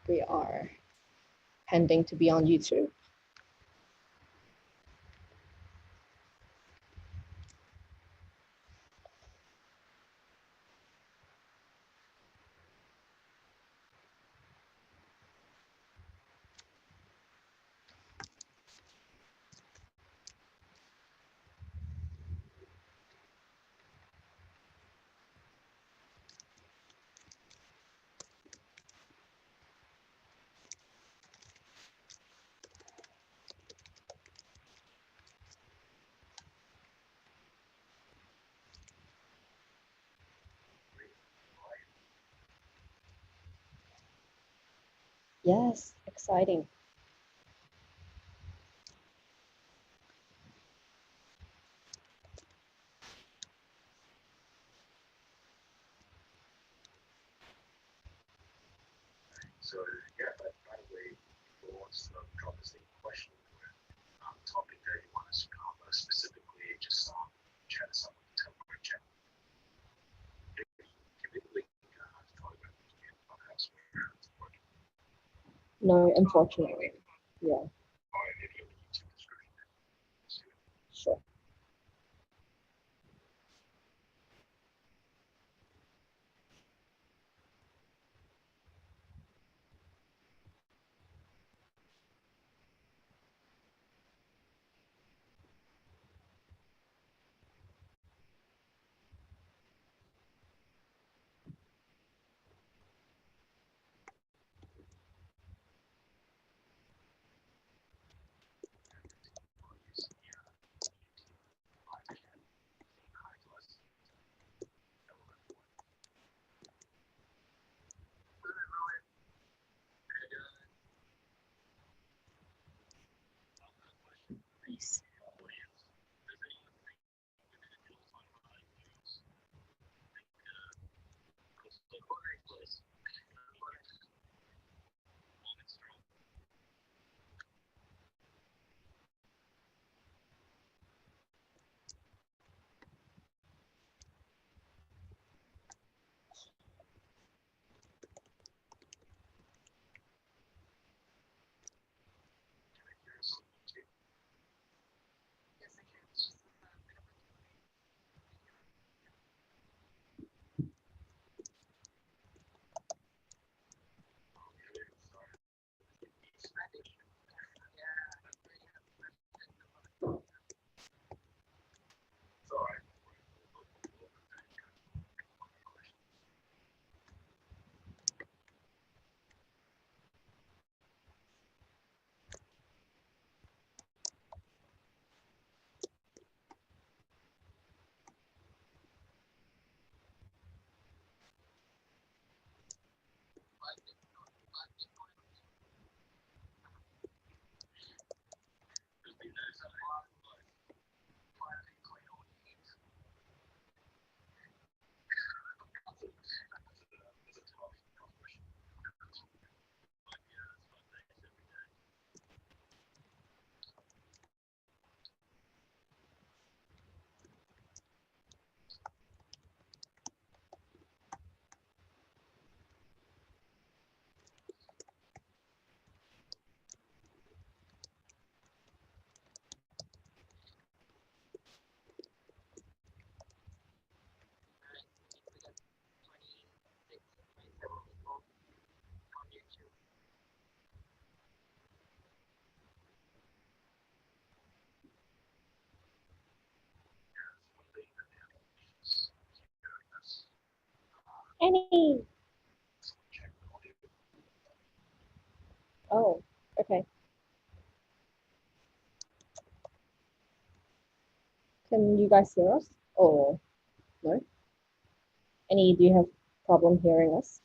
we are pending to be on YouTube. Yes, exciting. So yeah, but by the way, people want to drop us a question or topic that you want us to cover specifically, just chat us up on the Telegram channel. Can we link Telegram in Clubhouse where it's working? No, unfortunately. Yeah. Or maybe in the YouTube description. Sure. Nice. Any. Oh, okay. Can you guys hear us? Or no? Any, do you have problem hearing us?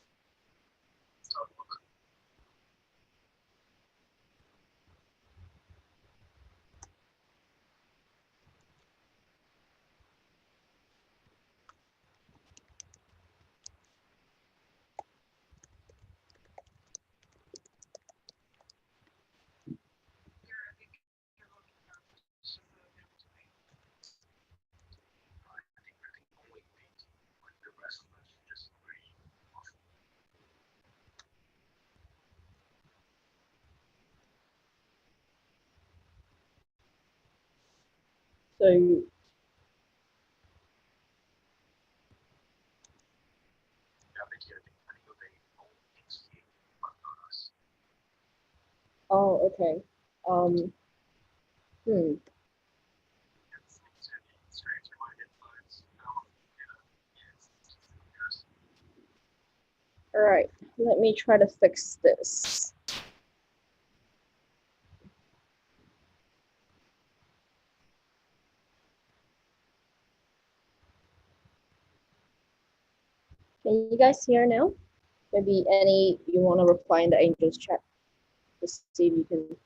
So I think you're the old things here, but not us. oh, okay. Hmm. Straight through my headphones. All right. Let me try to fix this. Can you guys hear now? Maybe any you want to reply in the Angels chat to see if you can.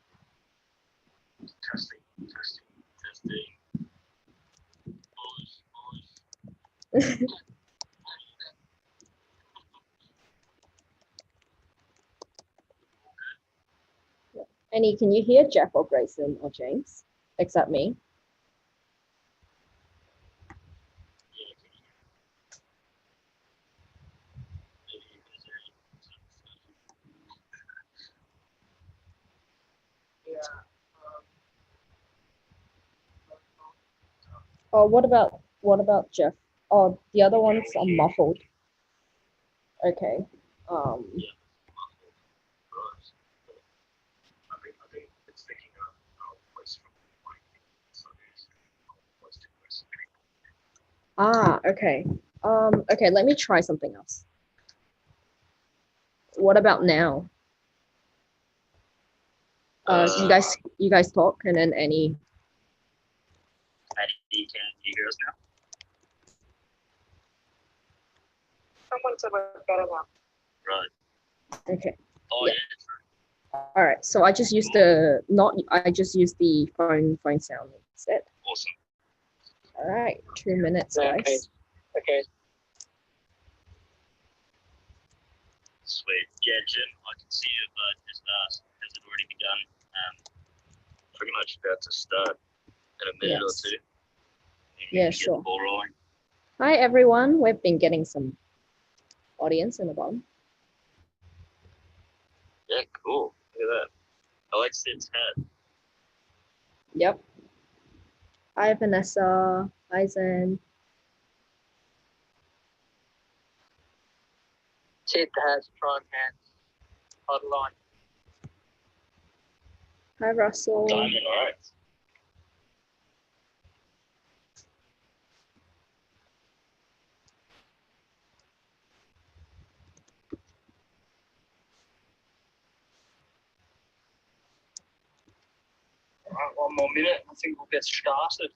Testing. Any, can you hear Jeff or Grayson or James? Except me. Oh, what about Jeff? Oh, the other ones are muffled. Okay. I think it's thinking of our voice from the mic. So there's voice to voice. Okay. Okay, let me try something else. What about now? You guys talk, and then any. Can you hear us now? Someone said we're better now. Right. Okay. Oh Yeah. yeah. All right. So I just used I just used the phone sound instead. Awesome. All right. 2 minutes, guys. Okay. Sweet. Yeah, Jim, I can see you, but has it already begun? Pretty much about to start in a minute or Yes. two. Yeah, Get sure. the ball rolling. Hi, everyone. We've been getting some audience in the bottom. Yeah, cool. Look at that. I like Sid's hat. Yep. Hi, Vanessa. Hi, Zen. Sid has strong hands. Huddle on. Hi, Russell. Diamond, all right. All right, one more minute. I think we'll get started.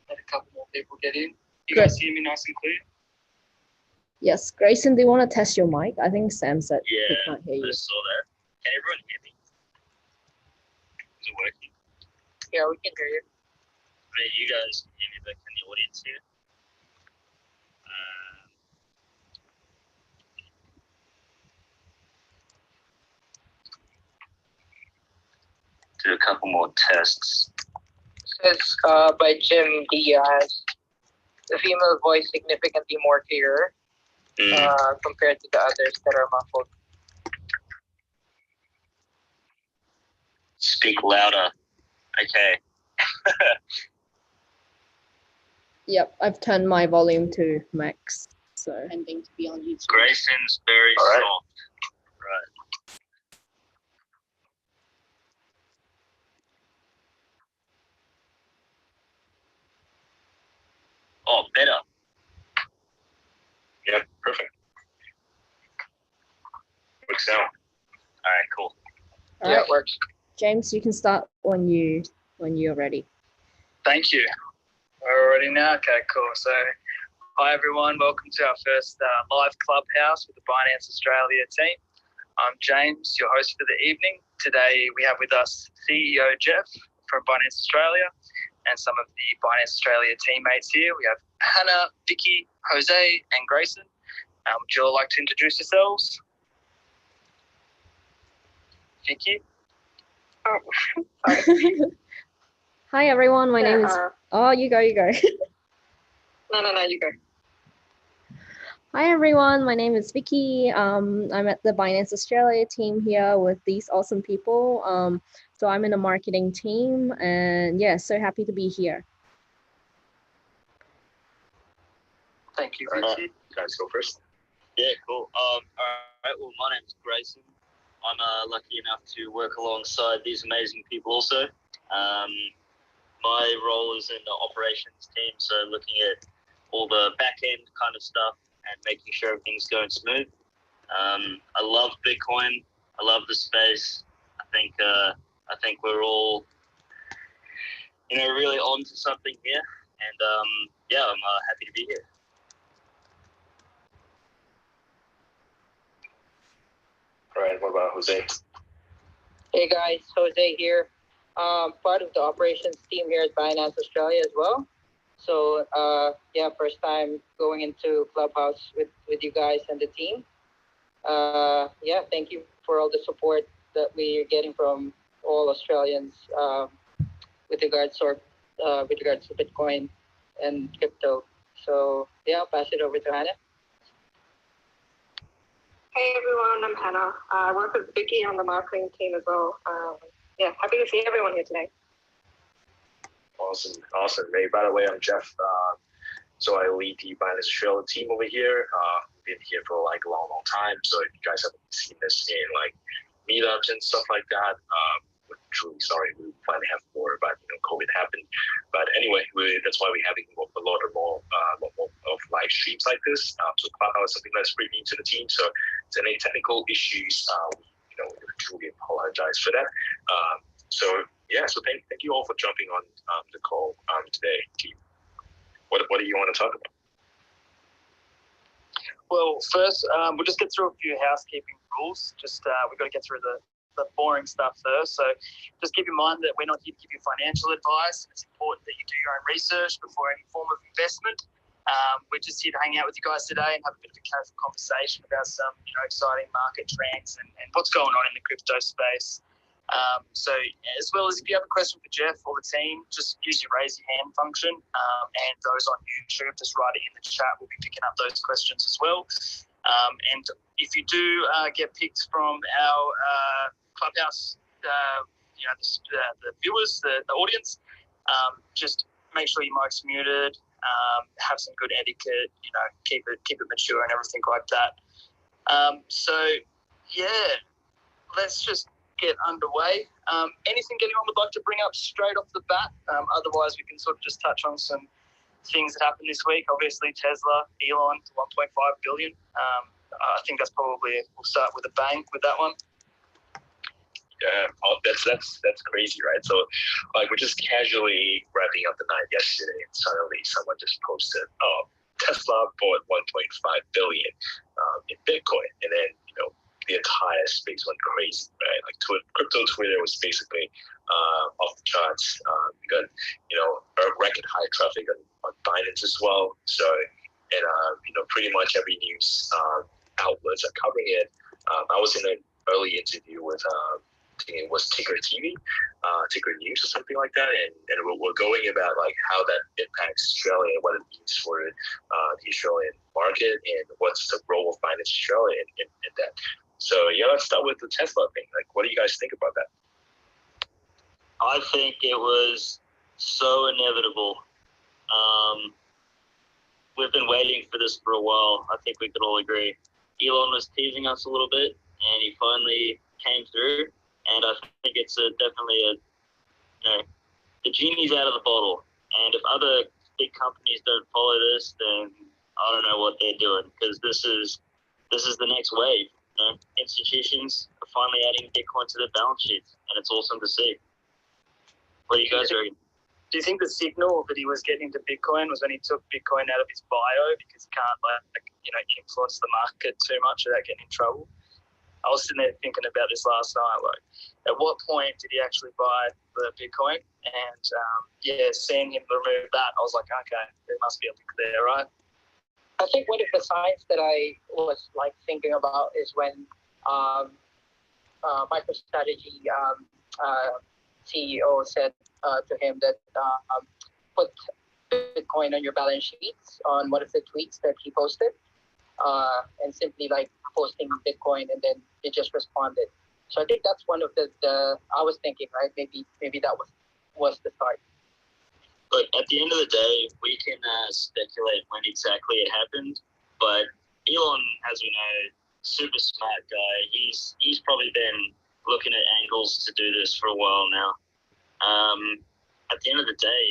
Let a couple more people get in. You guys hear me nice and clear? Yes, Grayson, do you want to test your mic? I think Sam said he Yeah, can't hear I you. saw that. Can everyone hear me? Is it working? Yeah, we can hear you. I mean, you guys can hear me, but can the audience hear? Do a couple more tests. Says by Jim Diaz, the female voice significantly more clearer compared to the others that are muffled. Speak louder. Okay. Yep, I've turned my volume to max, so ending to be on YouTube. Grayson's very soft. Right. Oh, better. Yep, perfect. Works out. All right, cool. All Yeah, right, it works. James, you can start when you're ready. Thank you. We're ready now? Okay, cool. So, hi everyone. Welcome to our first live Clubhouse with the Binance Australia team. I'm James, your host for the evening. Today we have with us CEO Jeff from Binance Australia and some of the Binance Australia teammates here. We have Hannah, Vicky, Jose, and Grayson. Would you all like to introduce yourselves? Vicky? Oh, sorry. Hi everyone, my name is. Oh, you go. No, you go. Hi everyone, my name is Vicky. I'm at the Binance Australia team here with these awesome people. So I'm in a marketing team, and yeah, so happy to be here. Thank you, Vicky. Guys, go first. Yeah, cool. All right. Well, my name's Grayson. I'm lucky enough to work alongside these amazing people also. My role is in the operations team, so looking at all the back end kind of stuff and making sure everything's going smooth. I love Bitcoin. I love the space. I think we're all, really on to something here. And I'm happy to be here. All right, what about Jose? Hey guys, Jose here. Part of the operations team here at Binance Australia as well. So first time going into Clubhouse with you guys and the team. Thank you for all the support that we're getting from all Australians with regards to Bitcoin and crypto. So I'll pass it over to Hannah. Hey everyone, I'm Hannah. I work with Vicky on the marketing team as well. Happy to see everyone here today. Awesome. Hey, by the way, I'm Jeff. So I lead the Binance Australia team over here. Been here for like a long time. So if you guys haven't seen this in like meetups and stuff like that, we're truly sorry. We finally have more, but COVID happened. But anyway, that's why we're having a lot more of live streams like this. So Clubhouse is something that's pretty new to the team. So if there's any technical issues, we truly apologize for that. So thank you all for jumping on the call today, team. What do you want to talk about? Well, first, we'll just get through a few housekeeping rules. We've got to get through the boring stuff first. So just keep in mind that we're not here to give you financial advice. It's important that you do your own research before any form of investment. We're just here to hang out with you guys today and have a bit of a casual conversation about some exciting market trends and what's going on in the crypto space. So as well as if you have a question for Jeff or the team, just use your raise your hand function, and those on YouTube, just write it in the chat. We'll be picking up those questions as well. And if you do get picked from our Clubhouse, the viewers, the audience, just make sure your mic's muted, have some good etiquette, keep it mature and everything like that. Let's just get underway. Anything anyone would like to bring up straight off the bat? Otherwise, we can sort of just touch on some things that happened this week. Obviously, Tesla, Elon, 1.5 billion. I think that's probably, we'll start with a bang with that one. Yeah, that's crazy, right? So, we're just casually wrapping up the night yesterday, and suddenly someone just posted, Tesla bought 1.5 billion in Bitcoin, and then the entire space went crazy, right? Like crypto Twitter was basically off the charts. We got record high traffic on Binance as well. So, and pretty much every news outlets are covering it. I was in an early interview with I think it was Ticker TV, Ticker News or something like that, and we're going about like how that impacts Australia, what it means for the Australian market, and what's the role of Binance Australia in that. So let's start with the Tesla thing. Like, what do you guys think about that? I think it was so inevitable. We've been waiting for this for a while. I think we could all agree. Elon was teasing us a little bit, and he finally came through. And I think it's definitely the genie's out of the bottle. And if other big companies don't follow this, then I don't know what they're doing, because this is the next wave. Institutions are finally adding Bitcoin to their balance sheets, and it's awesome to see. What do you guys reckon? Do you think the signal that he was getting to Bitcoin was when he took Bitcoin out of his bio because he can't influence the market too much without getting in trouble? I was sitting there thinking about this last night. Like, at what point did he actually buy the Bitcoin? And seeing him remove that, I was like, okay, there must be a link there, right? I think one of the signs that I was thinking about is when MicroStrategy CEO said to him that put Bitcoin on your balance sheets on one of the tweets that he posted. and simply like posting Bitcoin, and then they just responded. So I think that's one of the I was thinking, right? Maybe that was the start. But at the end of the day, we can speculate when exactly it happened. But Elon, as we know, super smart guy. He's probably been looking at angles to do this for a while now. At the end of the day,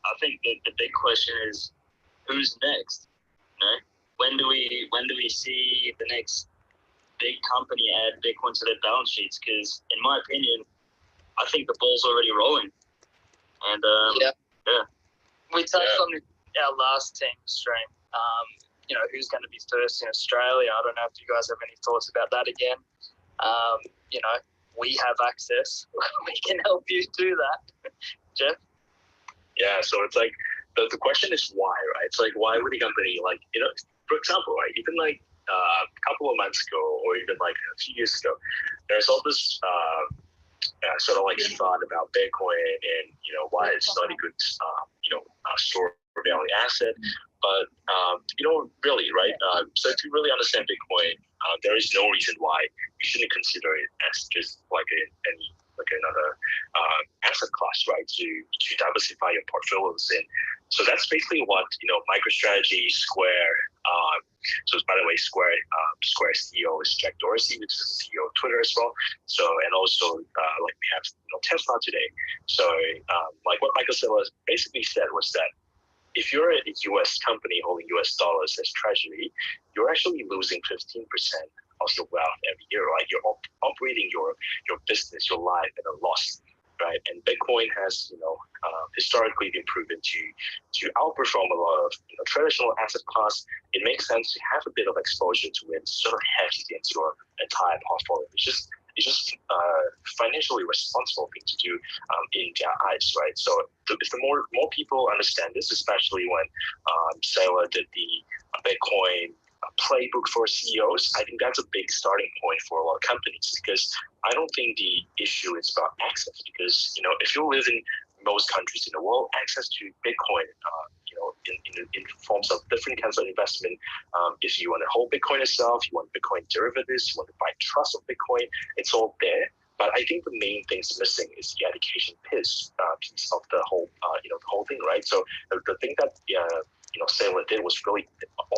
I think the big question is, who's next? You know, when do we see the next big company add Bitcoin to their balance sheets? Because in my opinion, I think the ball's already rolling. And yeah. We touched on our last team stream. Who's going to be first in Australia? I don't know if you guys have any thoughts about that again. We have access. We can help you do that. Jeff? Yeah, so it's like the question is why, right? It's like, why would a company for example, right? Even like a couple of months ago, or even like a few years ago, there's all this sort of like thought about Bitcoin and why it's not a good store value asset. But really, right? So to really understand Bitcoin, there is no reason why you shouldn't consider it as just like another asset class, right? To diversify your portfolios in. So that's basically what MicroStrategy, Square. So by the way, Square CEO is Jack Dorsey, which is the CEO of Twitter as well. So and also like we have Tesla today. So like what Michael Saylor basically said was that if you're a U.S. company holding U.S. dollars as treasury, you're actually losing 15% of your wealth every year. Like you're operating your business, your life at a loss, right? And Bitcoin has historically been proven to outperform a lot of traditional asset class. It makes sense to have a bit of exposure to it, sort of hedge against your entire portfolio. It's just financially responsible thing to do in their eyes, right? So if the more people understand this, especially when Saylor did the Bitcoin playbook for CEOs, I think that's a big starting point for a lot of companies, because I don't think the issue is about access, because if you live in most countries in the world, access to Bitcoin in forms of different kinds of investment. If you want to hold Bitcoin itself, you want Bitcoin derivatives, you want to buy trust of Bitcoin, it's all there. But I think the main thing's missing is the education piece of the whole the whole thing, right? So the thing that Saylor did was really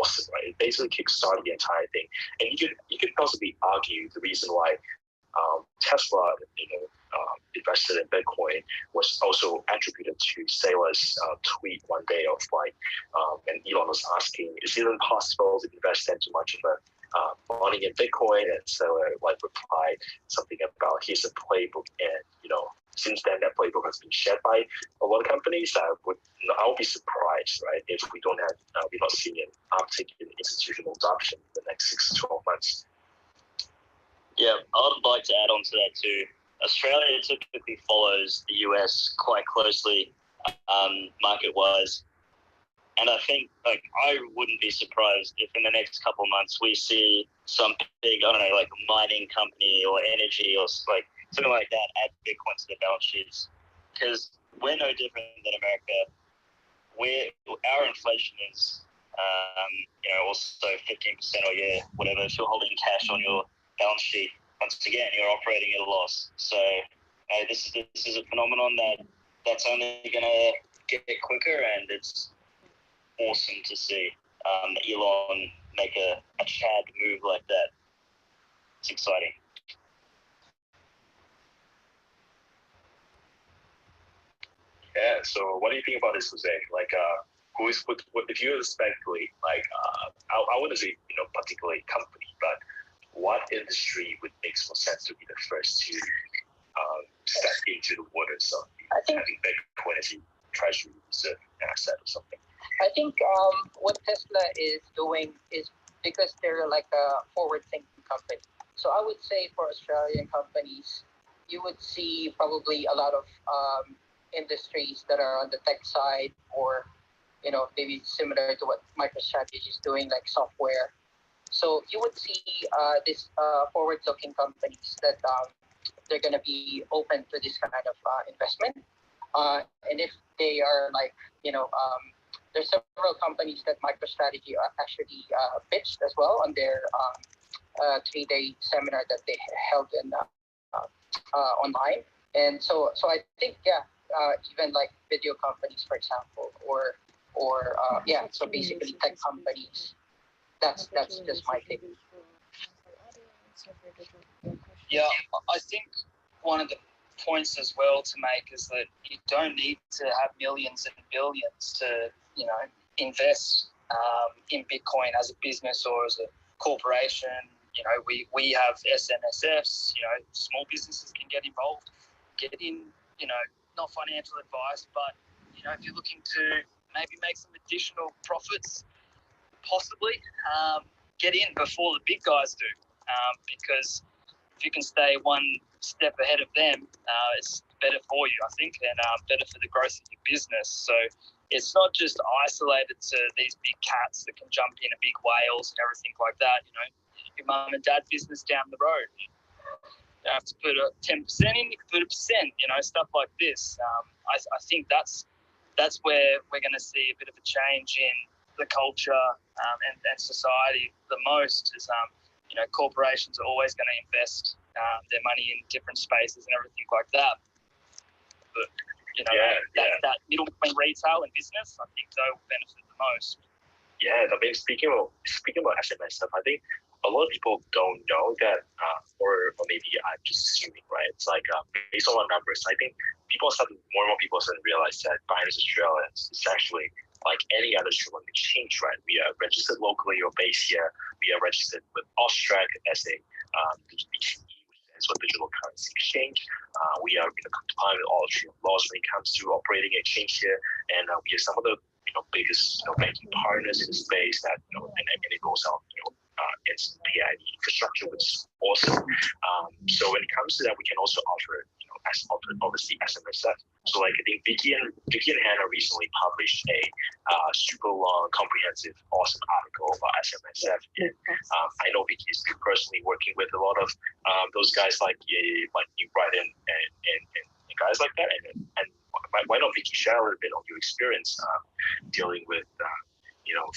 awesome, right? It basically kickstarted the entire thing, and you could possibly argue the reason why Tesla invested in Bitcoin was also attributed to Saylor's tweet one day of like, and Elon was asking, is it even possible to invest that too much of money in Bitcoin? And Saylor replied something about here's a playbook, and since then that playbook has been shared by a lot of companies. I would be surprised, right, if we're not seeing an uptick in institutional adoption in the next 6 to 12 months. Yeah, I would like to add on to that too. Australia typically follows the US quite closely, market-wise. And I think, I wouldn't be surprised if in the next couple of months we see some big, like mining company or energy or like something like that add Bitcoin to their balance sheets. Because we're no different than America. Our inflation is, also 15% a year, whatever. If you're holding cash on your balance sheet, once again, you're operating at a loss. So this is a phenomenon that's only going to get quicker, and it's awesome to see Elon make a Chad move like that. It's exciting. Yeah. So what do you think about this, Jose? Like, if you speculate, like, I wouldn't say particularly company, but what industry would make more sense to be the first to step into the waters of having Bitcoin as a treasury reserve asset or something? I think what Tesla is doing is because they're like a forward-thinking company. So I would say for Australian companies, you would see probably a lot of industries that are on the tech side, or maybe similar to what MicroStrategy is doing, like software. So you would see this forward-looking companies that they're going to be open to this kind of investment. And if they are there's several companies that MicroStrategy actually pitched as well on their 3-day seminar that they held in online. And so I think, even like video companies, for example, or so basically tech companies. That's just my take. Yeah, I think one of the points as well to make is that you don't need to have millions and billions to, invest in Bitcoin as a business or as a corporation. We have SMSFs, small businesses can get involved, get in, not financial advice, but, if you're looking to maybe make some additional profits, possibly get in before the big guys do, because if you can stay one step ahead of them, it's better for you, I think, and better for the growth of your business. So it's not just isolated to these big cats that can jump in at big whales and everything like that. Your mum and dad business down the road, you have to put a 10% in, you can put a percent, stuff like this. I think that's where we're going to see a bit of a change in the culture and society the most is, corporations are always going to invest their money in different spaces and everything like that. But, that middle between retail and business, I think they'll benefit the most. Yeah, I mean, speaking about SMS stuff, I think a lot of people don't know that, or maybe I'm just assuming, right? It's like based on our numbers, I think more and more people starting to realize that Binance Australia is actually like any other streamline exchange, right? We are registered locally or based here. We are registered with Austrac as a DCE, which stands for Digital Currency Exchange. We are compliant with all Australian laws when it comes to operating exchange here, and we are some of the biggest banking partners in the space that and it goes out it's PID infrastructure, which is awesome. So when it comes to that, we can also offer obviously SMSF. So like I think Vicky and Hannah recently published a super long, comprehensive, awesome article about SMSF. And I know Vicky is personally working with a lot of those guys like you, Brighton, and guys like that. And why not Vicky share a little bit of your experience dealing with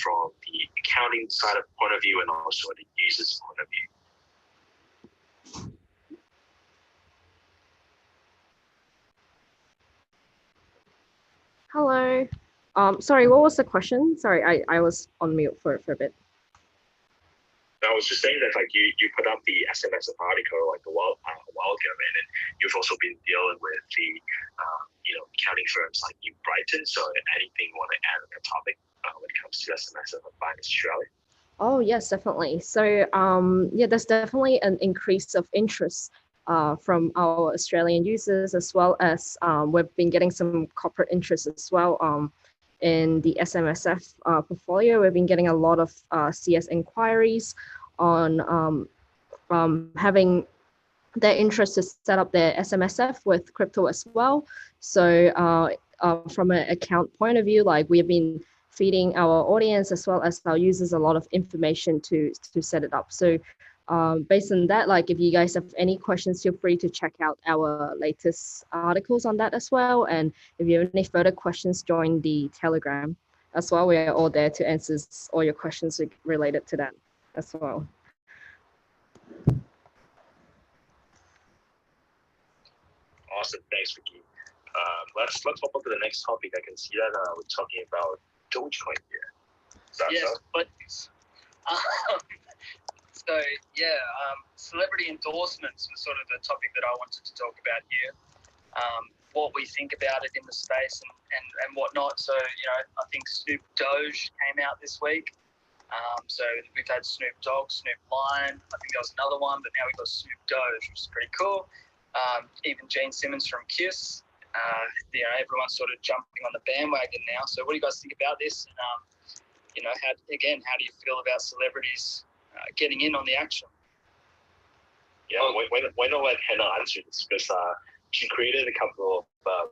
from the accounting side of point of view and also the user's point of view. Hello. Sorry, what was the question? Sorry, I was on mute for a bit. I was just saying that like you put up the SMSF article like a while ago, and then you've also been dealing with the accounting firms like New Brighton. So anything you want to add on that topic when it comes to SMSF of Binance Australia? Oh yes, definitely. So there's definitely an increase of interest from our Australian users, as well as we've been getting some corporate interest as well in the SMSF portfolio. We've been getting a lot of CS inquiries on having their interest to set up their SMSF with crypto as well. So from an account point of view, like we've been feeding our audience as well as our users a lot of information to set it up. So based on that, like if you guys have any questions, feel free to check out our latest articles on that as well. And if you have any further questions, join the Telegram as well. We're all there to answer all your questions related to that as well. Awesome, thanks, Vicky. Let's hop on to the next topic. I can see that we're talking about Dogecoin here. Yes, but celebrity endorsements was sort of the topic that I wanted to talk about here. What we think about it in the space and whatnot. So, I think Snoop Doge came out this week. So we've had Snoop Dogg, Snoop Lion. I think there was another one, but now we've got Snoop Doge, which is pretty cool. Even Gene Simmons from Kiss. Everyone's sort of jumping on the bandwagon now. So what do you guys think about this? And, how do you feel about celebrities getting in on the action? Yeah, why not let Hannah answer this? Because she created a couple of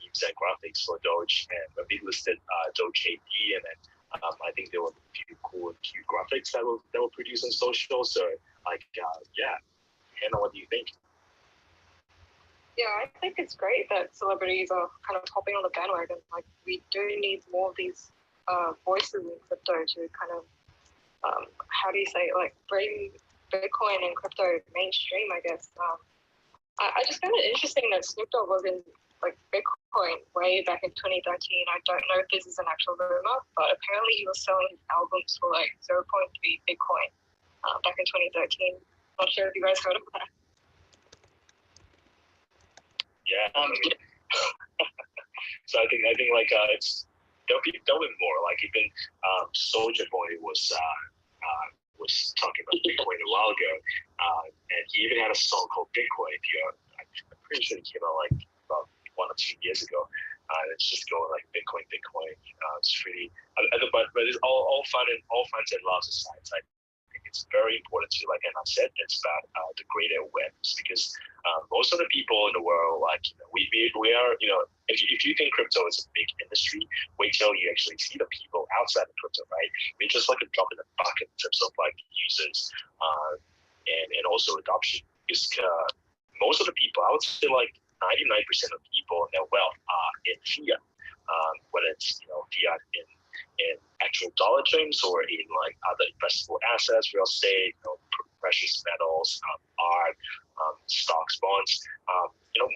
memes and graphics for Doge, and we listed Doge AD, and then I think there were a few cool and cute graphics that were produced on social. So, Hannah, what do you think? Yeah, I think it's great that celebrities are kind of hopping on the bandwagon. Like, we do need more of these voices in crypto to kind of how do you say it, like bring Bitcoin and crypto mainstream, I guess. I just found it interesting that Snoop Dogg was in like Bitcoin way back in 2013. I don't know if this is an actual rumor, but apparently he was selling his albums for like 0.3 Bitcoin back in 2013. Not sure if you guys heard of that. Yeah. So I think like there'll be more. Like even Soulja Boy was talking about Bitcoin a while ago, and he even had a song called Bitcoin. I'm pretty sure it came out like about 1 or 2 years ago. It's just going like Bitcoin. It's pretty, but it's all fun and loves aside. I think it's very important to, like Anna said, it's about the greater awareness, because most of the people in the world, like, we are, if you think crypto is a big industry, wait till you actually see the people outside of crypto, right? We're just like a drop in the bucket in terms of like users and also adoption. Because most of the people, I would say like 99% of people in their wealth are in fiat, whether it's fiat in actual dollar terms or in like other investable assets, real estate, precious metals, art, stocks, bonds.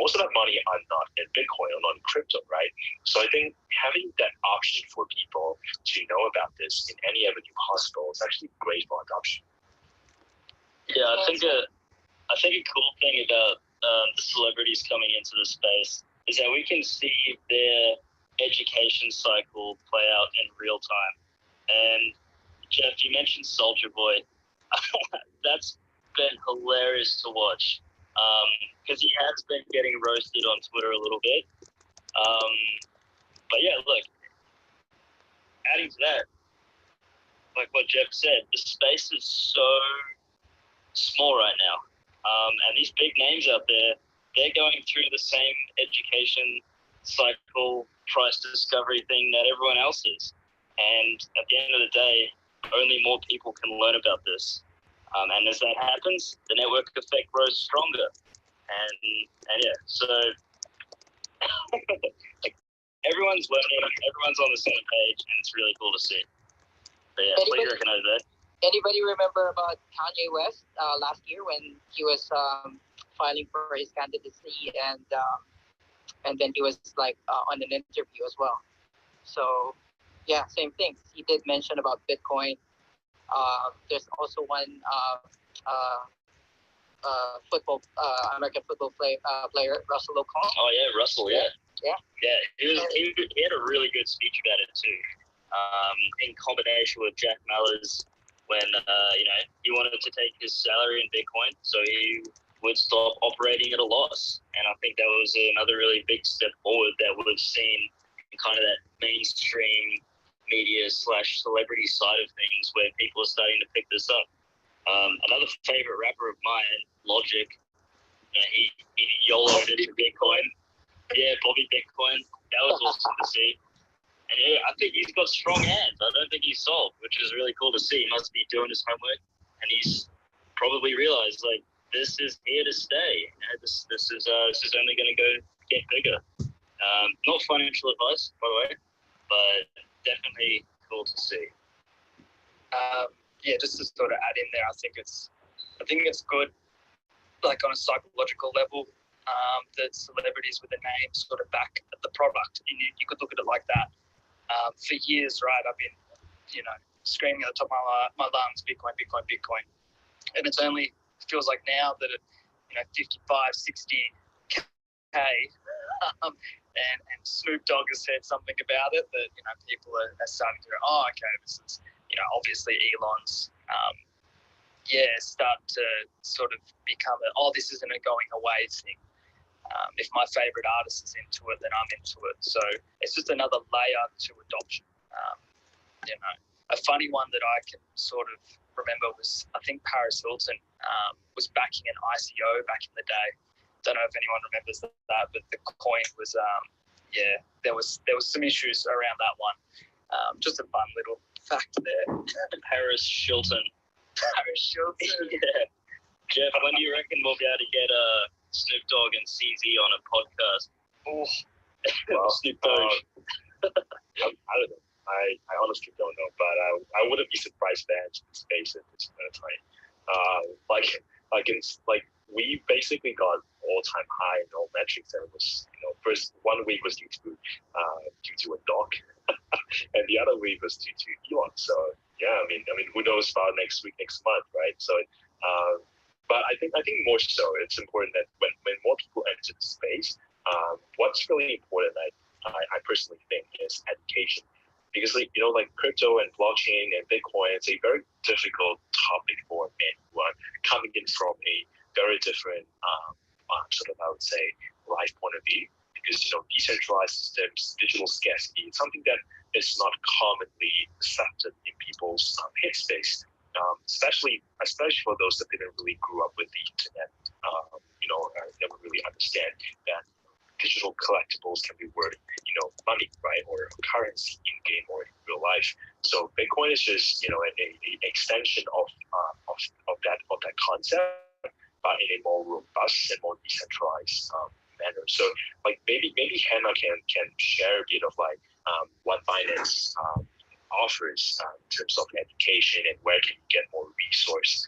Most of that money are not in Bitcoin or not in crypto, right? So I think having that option for people to know about this in any avenue possible is actually great for adoption. Yeah, I think a cool thing about the celebrities coming into the space is that we can see their education cycle play out in real time. And Jeff, you mentioned Soulja Boy. That's been hilarious to watch, because he has been getting roasted on Twitter a little bit. But yeah, look, adding to that, like what Jeff said, the space is so small right now. And these big names out there, they're going through the same education cycle, price discovery thing that everyone else is. And at the end of the day, only more people can learn about this. And as that happens, the network effect grows stronger. And yeah, so like, everyone's learning, everyone's on the same page, and it's really cool to see. But yeah, what do you reckon over there? Anybody remember about Kanye West last year when he was filing for his candidacy, and then he was like on an interview as well. So yeah, same thing. He did mention about Bitcoin. There's also one American football player, Russell Okon. Oh yeah, Russell. Yeah. He had a really good speech about it too. In combination with Jack Mallers, when he wanted to take his salary in Bitcoin, so he would stop operating at a loss. And I think that was another really big step forward that we've seen in kind of that mainstream media / celebrity side of things, where people are starting to pick this up. Another favorite rapper of mine, Logic, he YOLO'd into Bitcoin. Yeah, Bobby Bitcoin. That was awesome to see. And yeah, I think he's got strong hands. I don't think he's sold, which is really cool to see. He must be doing his homework, and he's probably realized like this is here to stay. This is only going to go get bigger. Not financial advice, by the way, but definitely cool to see. Yeah, just to sort of add in there, I think it's good, like on a psychological level, that celebrities with a name sort of back the product. And you could look at it like that. For years, right, I've been, screaming at the top of my lungs, Bitcoin, Bitcoin, Bitcoin. And it's only, feels like now that it, 55, 60K, and Snoop Dogg has said something about it that, people are starting to go, oh, okay, this is, obviously Elon's, start to sort of become this isn't a going away thing. If my favorite artist is into it, then I'm into it. So it's just another layer to adoption. A funny one that I can sort of remember was, I think Paris Hilton was backing an ICO back in the day. Don't know if anyone remembers that, but the coin was, there was some issues around that one. Just a fun little fact there. Paris Hilton. Yeah. Jeff, when do you reckon we'll be able to get Snoop Dogg and CZ on a podcast? Oh, Well, Snoop Dogg. I don't know. I honestly don't know, but I wouldn't be surprised if Binance in space at this point of time. We basically got all-time high in all metrics. That was, first 1 week was due to a doc, and the other week was due to Elon. So yeah, I mean, who knows about next week, next month, right? So, but I think more so, it's important that when more people enter the space, what's really important, I personally think, is education. Because like crypto and blockchain and Bitcoin, it's a very difficult topic for men who are coming in from a very different sort of, I would say, life point of view. Because decentralized systems, digital scarcity, it's something that is not commonly accepted in people's headspace. Especially for those that didn't really grow up with the internet, never really understand that digital collectibles can be worth, money, right, or currency in game or in real life. So Bitcoin is just, an extension of that concept, but in a more robust and more decentralized manner. So, like maybe Hannah can share a bit of what Binance offers in terms of education and where can you get more resource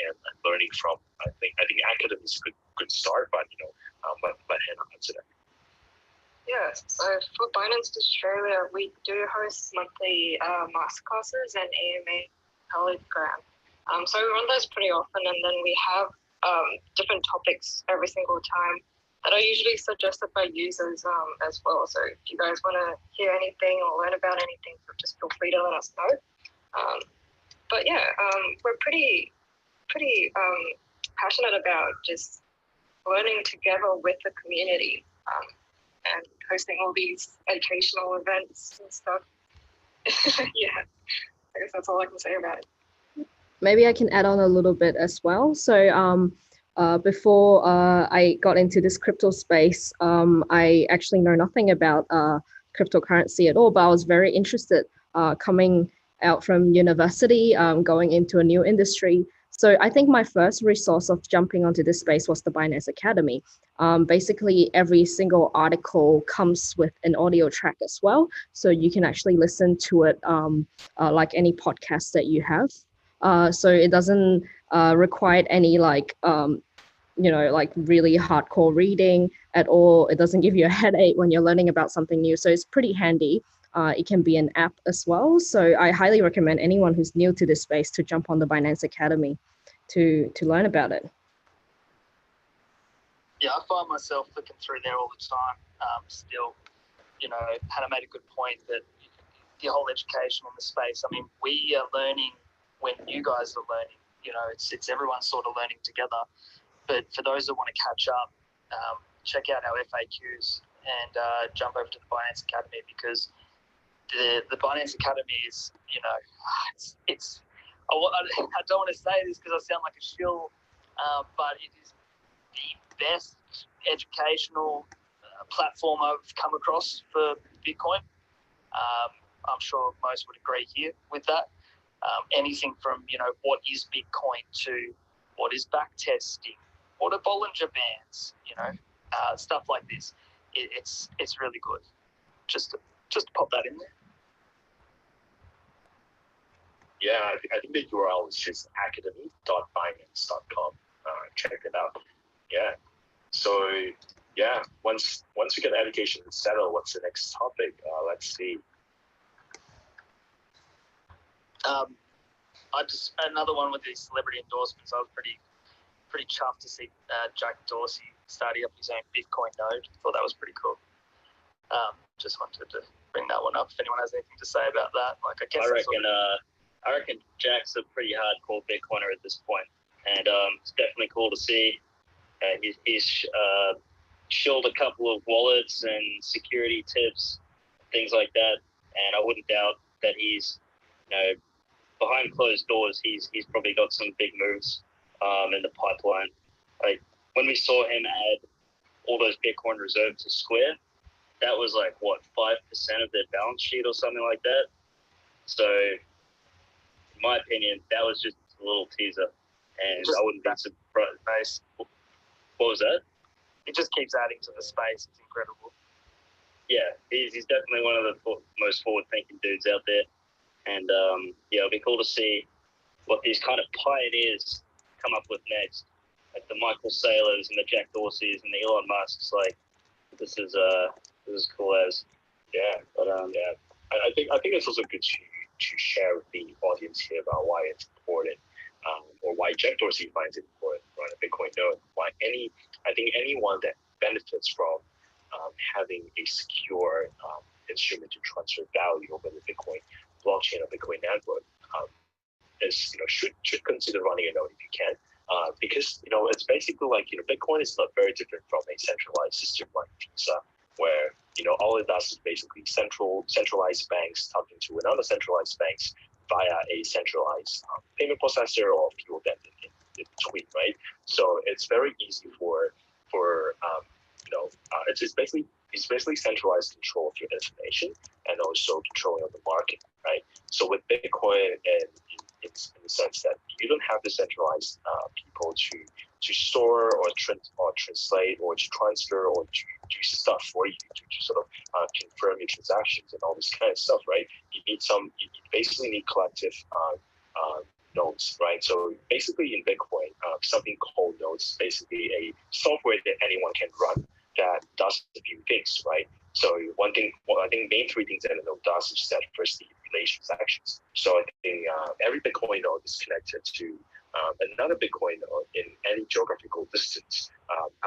and learning from. I think Academy is a good start, but let Hannah answer that. Yeah, so for Binance Australia, we do host monthly masterclasses and AMA Telegram. So we run those pretty often, and then we have different topics every single time that are usually suggested by users as well. So if you guys want to hear anything or learn about anything, just feel free to let us know. But yeah, we're pretty passionate about just learning together with the community and hosting all these educational events and stuff. Yeah, I guess that's all I can say about it. Maybe I can add on a little bit as well. So before I got into this crypto space, I actually know nothing about cryptocurrency at all, but I was very interested coming out from university, going into a new industry. So I think my first resource of jumping onto this space was the Binance Academy. Basically, every single article comes with an audio track as well. So you can actually listen to it like any podcast that you have. So it doesn't require any like really hardcore reading at all. It doesn't give you a headache when you're learning about something new. So it's pretty handy. It can be an app as well. So I highly recommend anyone who's new to this space to jump on the Binance Academy to learn about it. Yeah, I find myself looking through there all the time. Still, Hannah made a good point that the whole education in the space. I mean, we are learning when you guys are learning. It's everyone sort of learning together. But for those that want to catch up, check out our FAQs and jump over to the Binance Academy, because the Binance Academy is, it's I don't want to say this because I sound like a shill, but it is the best educational platform I've come across for Bitcoin. I'm sure most would agree here with that. Anything from, what is Bitcoin to what is backtesting, what are Bollinger Bands, stuff like this. It's really good. Just to pop that in there. Yeah, I think the URL is just academy.binance.com. Check it out. Yeah. So yeah, once we get education settled, what's the next topic? Let's see. Another one with these celebrity endorsements. I was pretty chuffed to see Jack Dorsey starting up his own Bitcoin node. Thought that was pretty cool. Just wanted to bring that one up. If anyone has anything to say about that, I reckon Jack's a pretty hardcore Bitcoiner at this point, and it's definitely cool to see. He's shilled a couple of wallets and security tips, things like that, and I wouldn't doubt that he's, behind closed doors, he's probably got some big moves in the pipeline. Like when we saw him add all those Bitcoin reserves to Square, that was like what, 5% of their balance sheet or something like that. So, in my opinion, that was just a little teaser, and I wouldn't be surprised. What was that? It just keeps adding to the space. It's incredible. Yeah, he's definitely one of the most forward-thinking dudes out there. And yeah, it'll be cool to see what these kind of pioneers come up with next, like the Michael Saylors and the Jack Dorseys and the Elon Musks. Like, this is cool as. Yeah, but yeah, I think it's also good to share with the audience here about why it's important, or why Jack Dorsey finds it important to run a Bitcoin node. I think anyone that benefits from having a secure instrument to transfer value over the Bitcoin blockchain or Bitcoin network should consider running a node if you can, because it's basically like Bitcoin is not very different from a centralized system like Visa, where all it does is basically centralized banks talking to another centralized banks via a centralized payment processor or a few of them in between, right? So it's very easy for it's basically centralized control of your information and also controlling of the market, right? So with Bitcoin, and in the sense that you don't have the centralized people to store or translate or to transfer or to do stuff for you to sort of confirm your transactions and all this kind of stuff, right? You basically need collective nodes, right? So basically in Bitcoin, something called nodes, basically a software that anyone can run that does a few things, right? So I think main three things that a node does is that firstly, relation transactions. So I think every Bitcoin node is connected to another Bitcoin node in any geographical distance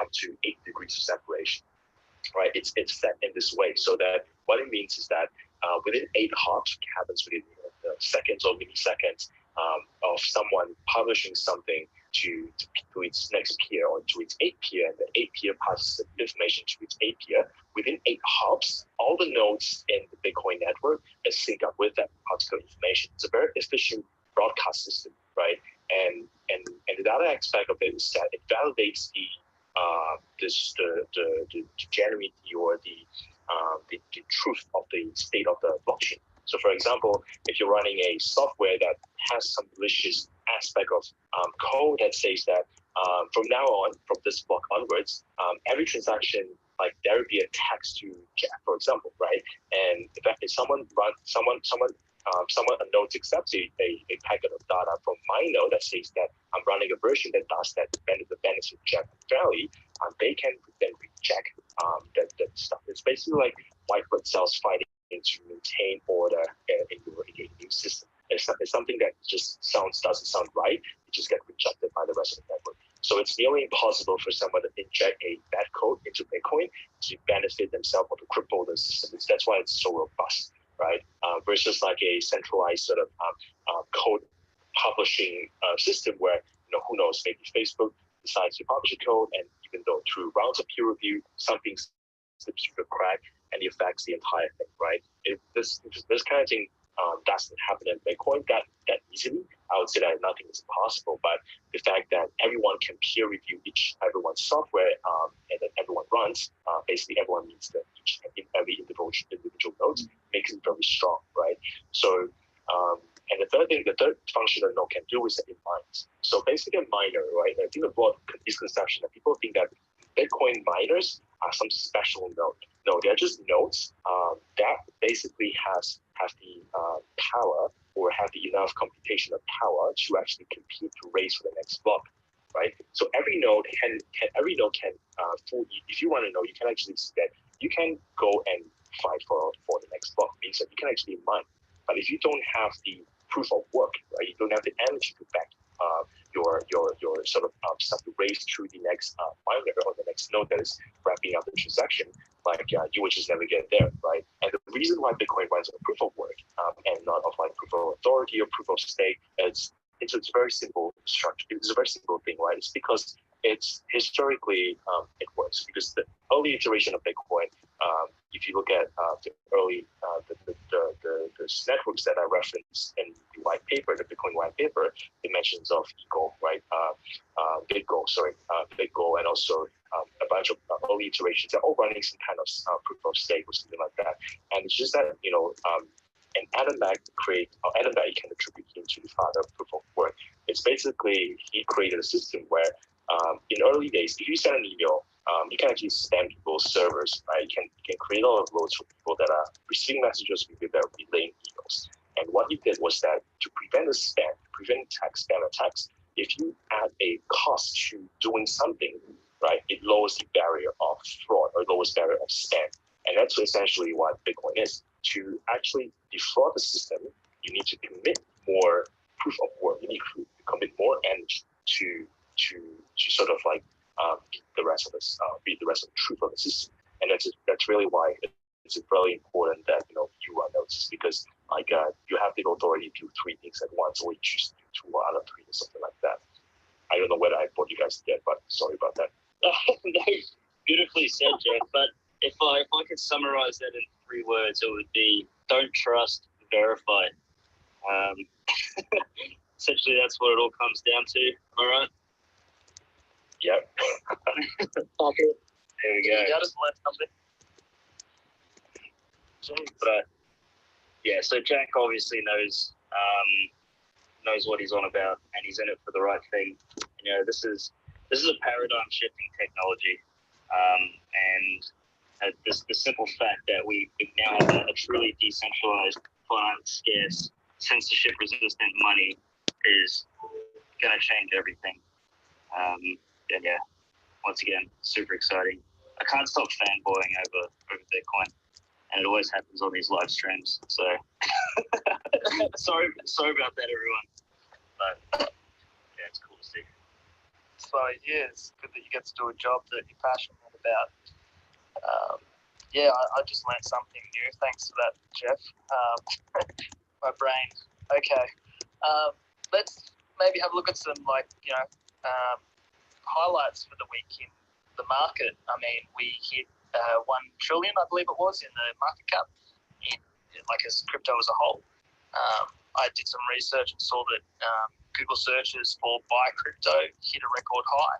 up to 8 degrees of separation, right? It's set in this way so that what it means is that within 8 hops, which happens within seconds or milliseconds of someone publishing something to its next peer or to its 8th peer, and the 8th peer passes the information to its 8th peer. Within 8 hops, all the nodes in the Bitcoin network is synced up with that particular information. It's a very efficient broadcast system, right? And the other aspect of it is that it validates the genuinity or the truth of the state of the blockchain. So, for example, if you're running a software that has some malicious aspect of code that says that from now on, from this block onwards, every transaction, like there will be a text to Jack, for example, right? And if someone a node accepts a packet of data from my node that says that I'm running a version that does that, the benefit Jack fairly, they can then reject that stuff. It's basically like micro cells fighting to maintain order in your new system. It's something that just doesn't sound right. It just gets rejected by the rest of the network. So it's nearly impossible for someone to inject a bad code into Bitcoin to benefit themselves or to cripple the system. That's why it's so robust, right? Versus like a centralized sort of code publishing system where, who knows, maybe Facebook decides to publish a code, and even though through rounds of peer review, something slips through the crack and it affects the entire thing, right? This kind of thing doesn't happen in Bitcoin that easily. I would say that nothing is impossible, but the fact that everyone can peer review everyone's software and that everyone runs, basically everyone needs that every individual nodes makes it very strong, right? So, and the third function a node can do is that it mines. So basically a miner, right? I think the broad misconception that people think that Bitcoin miners are some special node. No, they're just nodes that basically have the power or have the enough computational power to actually compete to race for the next block, right? So every node can if you want to know, you can actually see that you can go and fight for the next block. It means that you can actually mine. But if you don't have the proof of work, right, you don't have the energy to back your sort of stuff to race through the next miner or the next node that is wrapping up the transaction, like you would just never get there, right? And the reason why Bitcoin runs on proof of work and not of like proof of authority or proof of stake, it's a very simple structure. It's a very simple thing, right? It's because it's historically it works because the early iteration of Bitcoin, if you look at the early the networks that I referenced in the white paper, the Bitcoin white paper, it mentions of Eagle, right? Bitgo, and also a bunch of early iterations that are all running some kind of proof of stake or something like that. And it's just that and Adam Back can attribute him to the father of proof of work. It's basically he created a system where in early days, if you send an email, you can actually spam people's servers, right? You can create a lot of loads for people that are receiving messages, people that are relaying emails. And what he did was that to prevent a spam, prevent spam attacks, if you add a cost to doing something, right, it lowers the barrier of fraud or lowers barrier of spam. And that's essentially what Bitcoin is. To actually defraud the system, you need to commit more proof of work. You need to commit more energy to sort of like beat the rest of the truth of the system. And that's really why it's really important that you run notices, because like you have the authority to do 3 things at once, or you choose to do 2 out of 3 or something like that. I don't know whether I bored you guys to death, but sorry about that. No, beautifully said, Jeff. But if I could summarize that in 3 words, it would be: don't trust, verify. Essentially, that's what it all comes down to. Am I right? Yep. Okay. There we go. Yeah, I just learned something. But yeah, so Jack obviously knows what he's on about, and he's in it for the right thing. This is a paradigm shifting technology, and the simple fact that we now have a truly decentralized, finite, scarce, censorship resistant money is going to change everything. And yeah, once again, super exciting. I can't stop fanboying over Bitcoin, and it always happens on these live streams. So sorry about that, everyone. But yeah, it's cool to see. So yeah, it's good that you get to do a job that you're passionate about. Yeah, I just learned something new. Thanks for that, Jeff. My brain. Okay. Let's maybe have a look at some highlights for the week in the market. I mean, we hit 1 trillion, I believe it was, in the market cap, as crypto as a whole. I did some research and saw that Google searches for buy crypto hit a record high.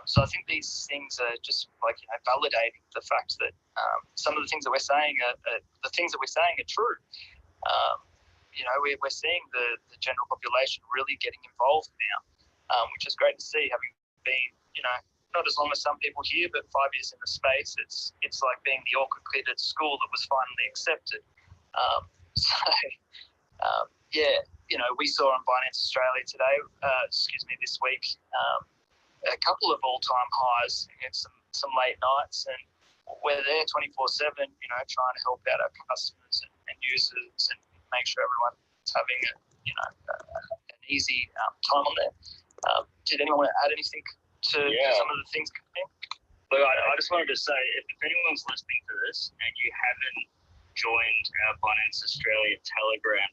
So I think these things are just validating the fact that some of the things that we're saying are true. We're seeing the general population really getting involved now, which is great to see. Having been, not as long as some people here, but 5 years in the space, it's like being the awkward kid at school that was finally accepted. We saw on Binance Australia today, this week, a couple of all-time highs and some late nights, and we're there 24/7, trying to help out our customers and users and make sure everyone's having an easy time on there. Did anyone want to add anything to some of the things? Look, I just wanted to say, if anyone's listening to this and you haven't joined our Binance Australia Telegram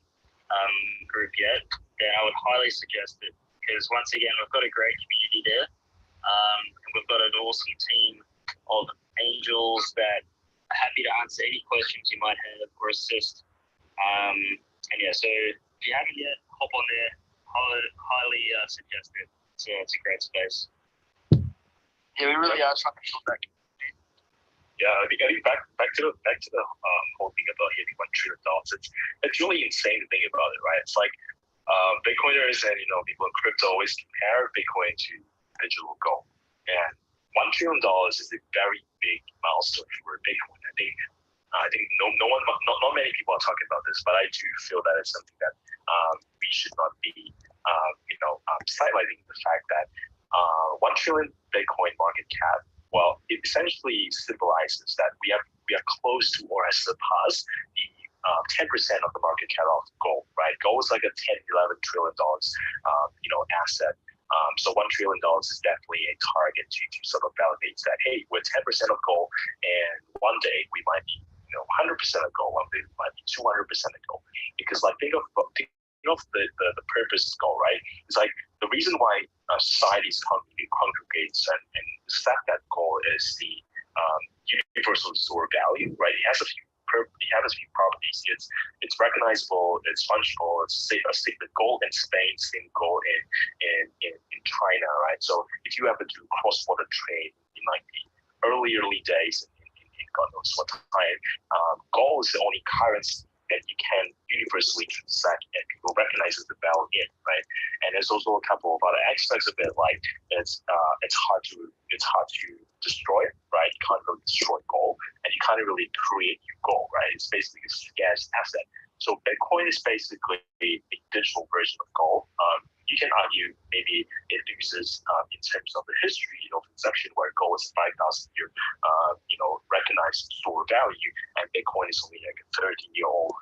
group yet, then I would highly suggest it, because once again, we've got a great community there, and we've got an awesome team of angels that are happy to answer any questions you might have or assist. So if you haven't yet, hop on there. Highly suggest it. It's a great space. Yeah, we really are trying to build that community. Yeah, I think back to the whole thing about hitting $1 trillion. It's really insane to think about it, right? It's like Bitcoiners and people in crypto always compare Bitcoin to digital gold, and $1 trillion is a very big milestone for Bitcoin. I think not many people are talking about this, but I do feel that it's something that we should not be highlighting the fact that 1 trillion Bitcoin market cap. Well, it essentially symbolizes that we are close to or has surpassed the 10% of the market cap of gold, right? Gold is like a $10-11 trillion asset. So $1 trillion is definitely a target to sort of validate that, hey, we're 10% of gold, and one day we might be 100% of gold, one day we might be 200% of gold. Because think of the purpose of gold, right? It's like the reason why societies congregates and the fact that gold is the universal store value, right? It has a few properties. It's recognizable, it's functional, it's safe. The gold in Spain, same gold in China, right? So if you ever do cross-border trade in the early days in God knows what time, gold is the only currency that you can universally transact and people recognize as the value in, right? And there's also a couple of other aspects of it, like it's hard to destroy, right? You can't really destroy gold, and you can't really create new gold, right? It's basically a scarce asset. So Bitcoin is basically a digital version of gold. You can argue maybe it loses in terms of the history of inception, where gold is 5,000 year, recognized store value, and Bitcoin is only like a 30-year-old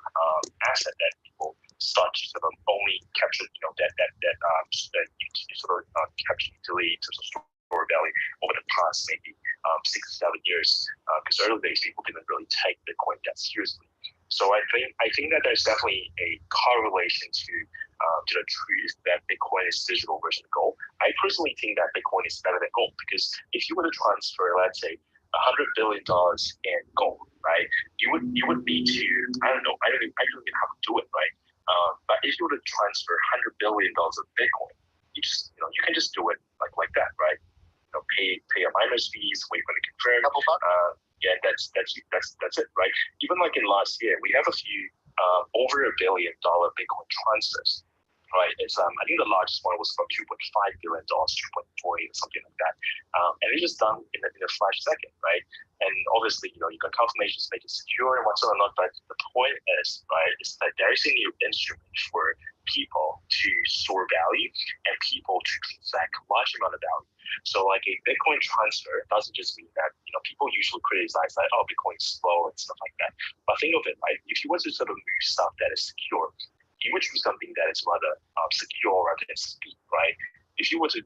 asset that people start to sort of only capture, that you sort of capture utility in terms of store value over the past maybe 6 to 7 years, because early days people didn't really take Bitcoin that seriously. So I think that there's definitely a correlation to the truth that Bitcoin is digital version of gold. I personally think that Bitcoin is better than gold, because if you were to transfer, let's say, $100 billion in gold, right? You would need to, I don't know how to do it, right? But if you were to transfer $100 billion of Bitcoin, you can just do it like that, right? Pay your miners fees, wait for the confirm. Yeah, that's it, right? Even like in last year, we have a few over $1 billion Bitcoin transfers, right? It's I think the largest one was about $2.5 billion, 2.4 or something like that, and it's just done in a flash second, right? And obviously, you got confirmations make it secure and whatsoever. Not, but the point is, right, is that there is a new instrument for people to store value and people to transact large amount of value. So like a Bitcoin transfer doesn't just mean that, people usually criticize that, oh, Bitcoin is slow and stuff like that. But think of it, right? If you want to sort of move stuff that is secure, you would choose something that is rather secure rather than speed, right? If you were to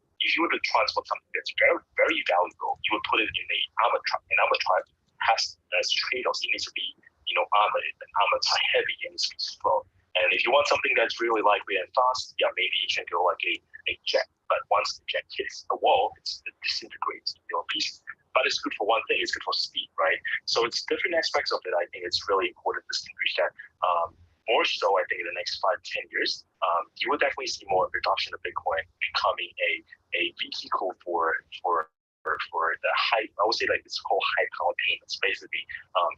transport something that's very, very valuable, you would put it in an armored truck. An armored truck has trade-offs. It needs to be, armored, and armored are heavy and it needs to be slow. And if you want something that's really lightweight and fast, yeah, maybe you can go like a jet. But once the jet hits the wall, it disintegrates in pieces. But it's good for one thing, it's good for speed, right? So it's different aspects of it. I think it's really important to distinguish that. More so, I think in the next 5-10 years, you will definitely see more adoption of Bitcoin becoming a vehicle for the high, I would say like it's called high power payments. Basically,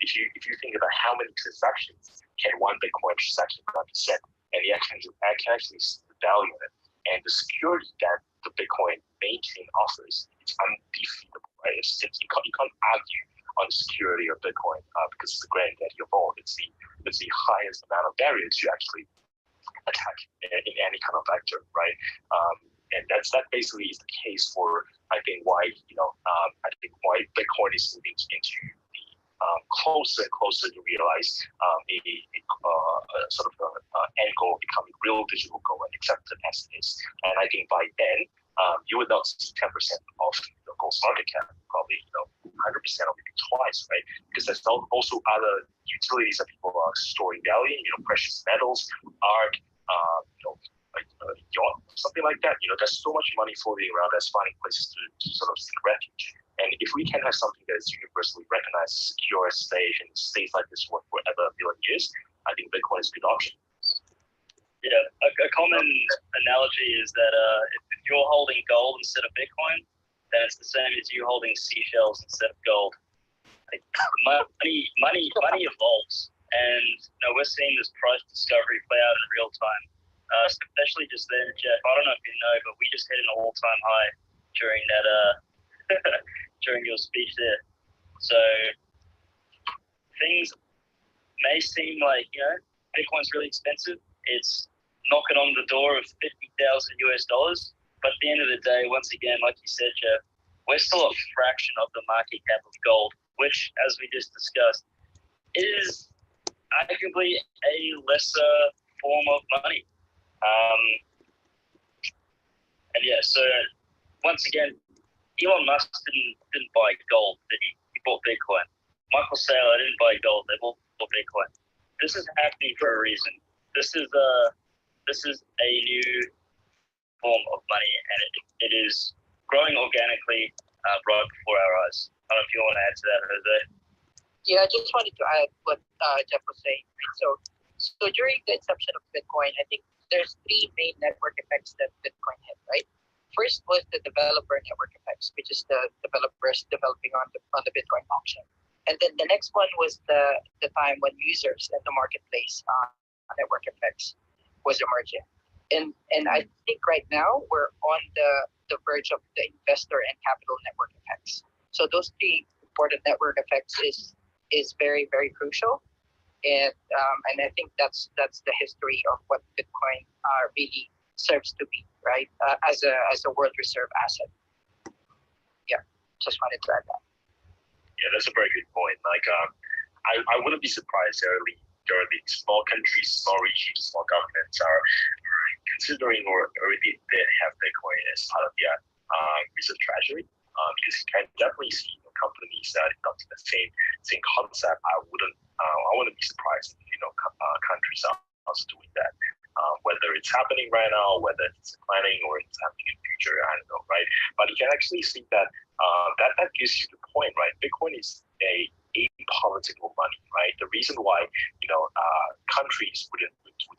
if you think about how many transactions can one Bitcoin transaction represent, and the actually see the value in it, and the security that the Bitcoin maintain offers, it's undefeatable, right? You can't argue on the security of Bitcoin because it's the granddaddy of all. It's the highest amount of barrier to actually attack in any kind of vector, right? And that basically is the case for, I think, why why Bitcoin is moving into the closer and closer to realize a sort of end goal becoming real digital gold and accepted as it is. And I think by then you would not see 10% of the gold's market cap, probably 100% or maybe twice, right? Because there's also other utilities that people are storing value, precious metals, art, yacht, something like that. There's so much money floating around that's finding places to sort of seek refuge. And if we can have something that is universally recognized, secure, safe, and stays like this for forever, a million years, I think Bitcoin is a good option. Yeah, a common analogy is that if you're holding gold instead of Bitcoin, then it's the same as you holding seashells instead of gold. Like, money evolves, and we're seeing this price discovery play out in real time. Especially just then, Jeff. I don't know if you know, but we just hit an all-time high during that during your speech there. So things may seem like Bitcoin's really expensive. It's knocking on the door of $50,000 US. But at the end of the day, once again, like you said, Jeff, we're still a fraction of the market cap of gold, which, as we just discussed, is arguably a lesser form of money. And yeah, so once again, Elon Musk didn't buy gold, did he? He bought Bitcoin. Michael Saylor didn't buy gold; they both bought Bitcoin. This is happening for a reason. This is a new form of money, and it is growing organically right before our eyes. I don't know if you want to add to that, Jose. Yeah, I just wanted to add what Jeff was saying. Right? So during the inception of Bitcoin, I think there's three main network effects that Bitcoin had, right? First was the developer network effects, which is the developers developing on the Bitcoin blockchain. And then the next one was the time when users at the marketplace network effects was emerging. and I think right now we're on the verge of the investor and capital network effects. So those three important network effects is very, very crucial. And I think that's the history of what Bitcoin really serves to be, right? As a world reserve asset. Yeah, just wanted to add that. Yeah, that's a very good point. Like, I wouldn't be surprised early small countries, small regimes, small governments are considering or already they have Bitcoin as part of their reserve treasury. Because you can definitely see companies that adopt the same concept. I wouldn't be surprised if countries are also doing that. Whether it's happening right now, whether it's planning or it's happening in the future, I don't know, right? But you can actually see that that gives you the point, right? Bitcoin is a apolitical money, right? The reason why countries would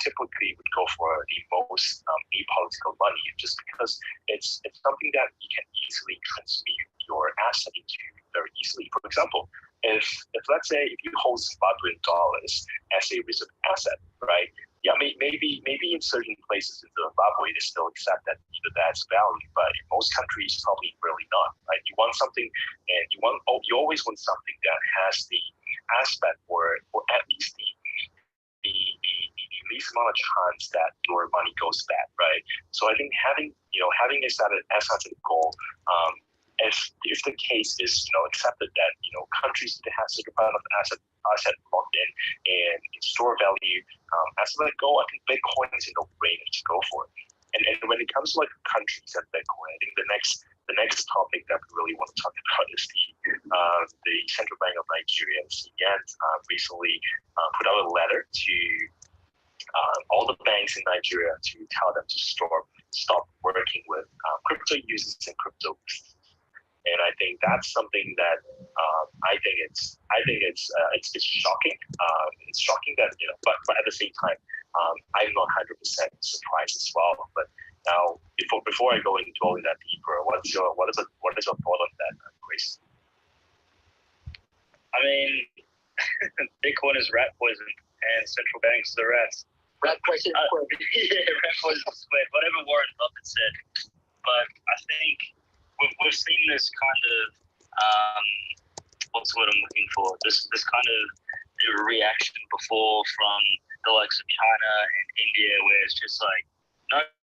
typically go for the most apolitical money is just because it's something that you can easily transmit your asset into very easily. For example, if let's say if you hold Zimbabwean dollars as a reserve asset, right? Yeah, maybe in certain places in Zimbabwe they still accept that that's value, but in most countries probably really not. Right? You want something, and you always want something that has the aspect or at least the least amount of chance that your money goes bad, right? So I think having this as a goal, if the case is accepted that countries that have certain amount of asset locked in and store value as a goal, I think Bitcoin is a no-brainer to go for. And when it comes to like countries and Bitcoin, I think the next topic that we really want to talk about is the Central Bank of Nigeria, CBN, recently put out a letter to all the banks in Nigeria to tell them to stop working with crypto users and crypto businesses. And I think that's something that I think it's shocking. It's shocking that but at the same time, I'm not 100% surprised as well. But now, before I go into all that deeper, what is your thought on that, Grace? I mean, Bitcoin is rat poison, and central banks are the rats. Rat poison. Yeah, rat poison squid. Whatever Warren Buffett said. But I think we've seen this kind of what's what I'm looking for. This kind of reaction before from the likes of China and India, where it's just like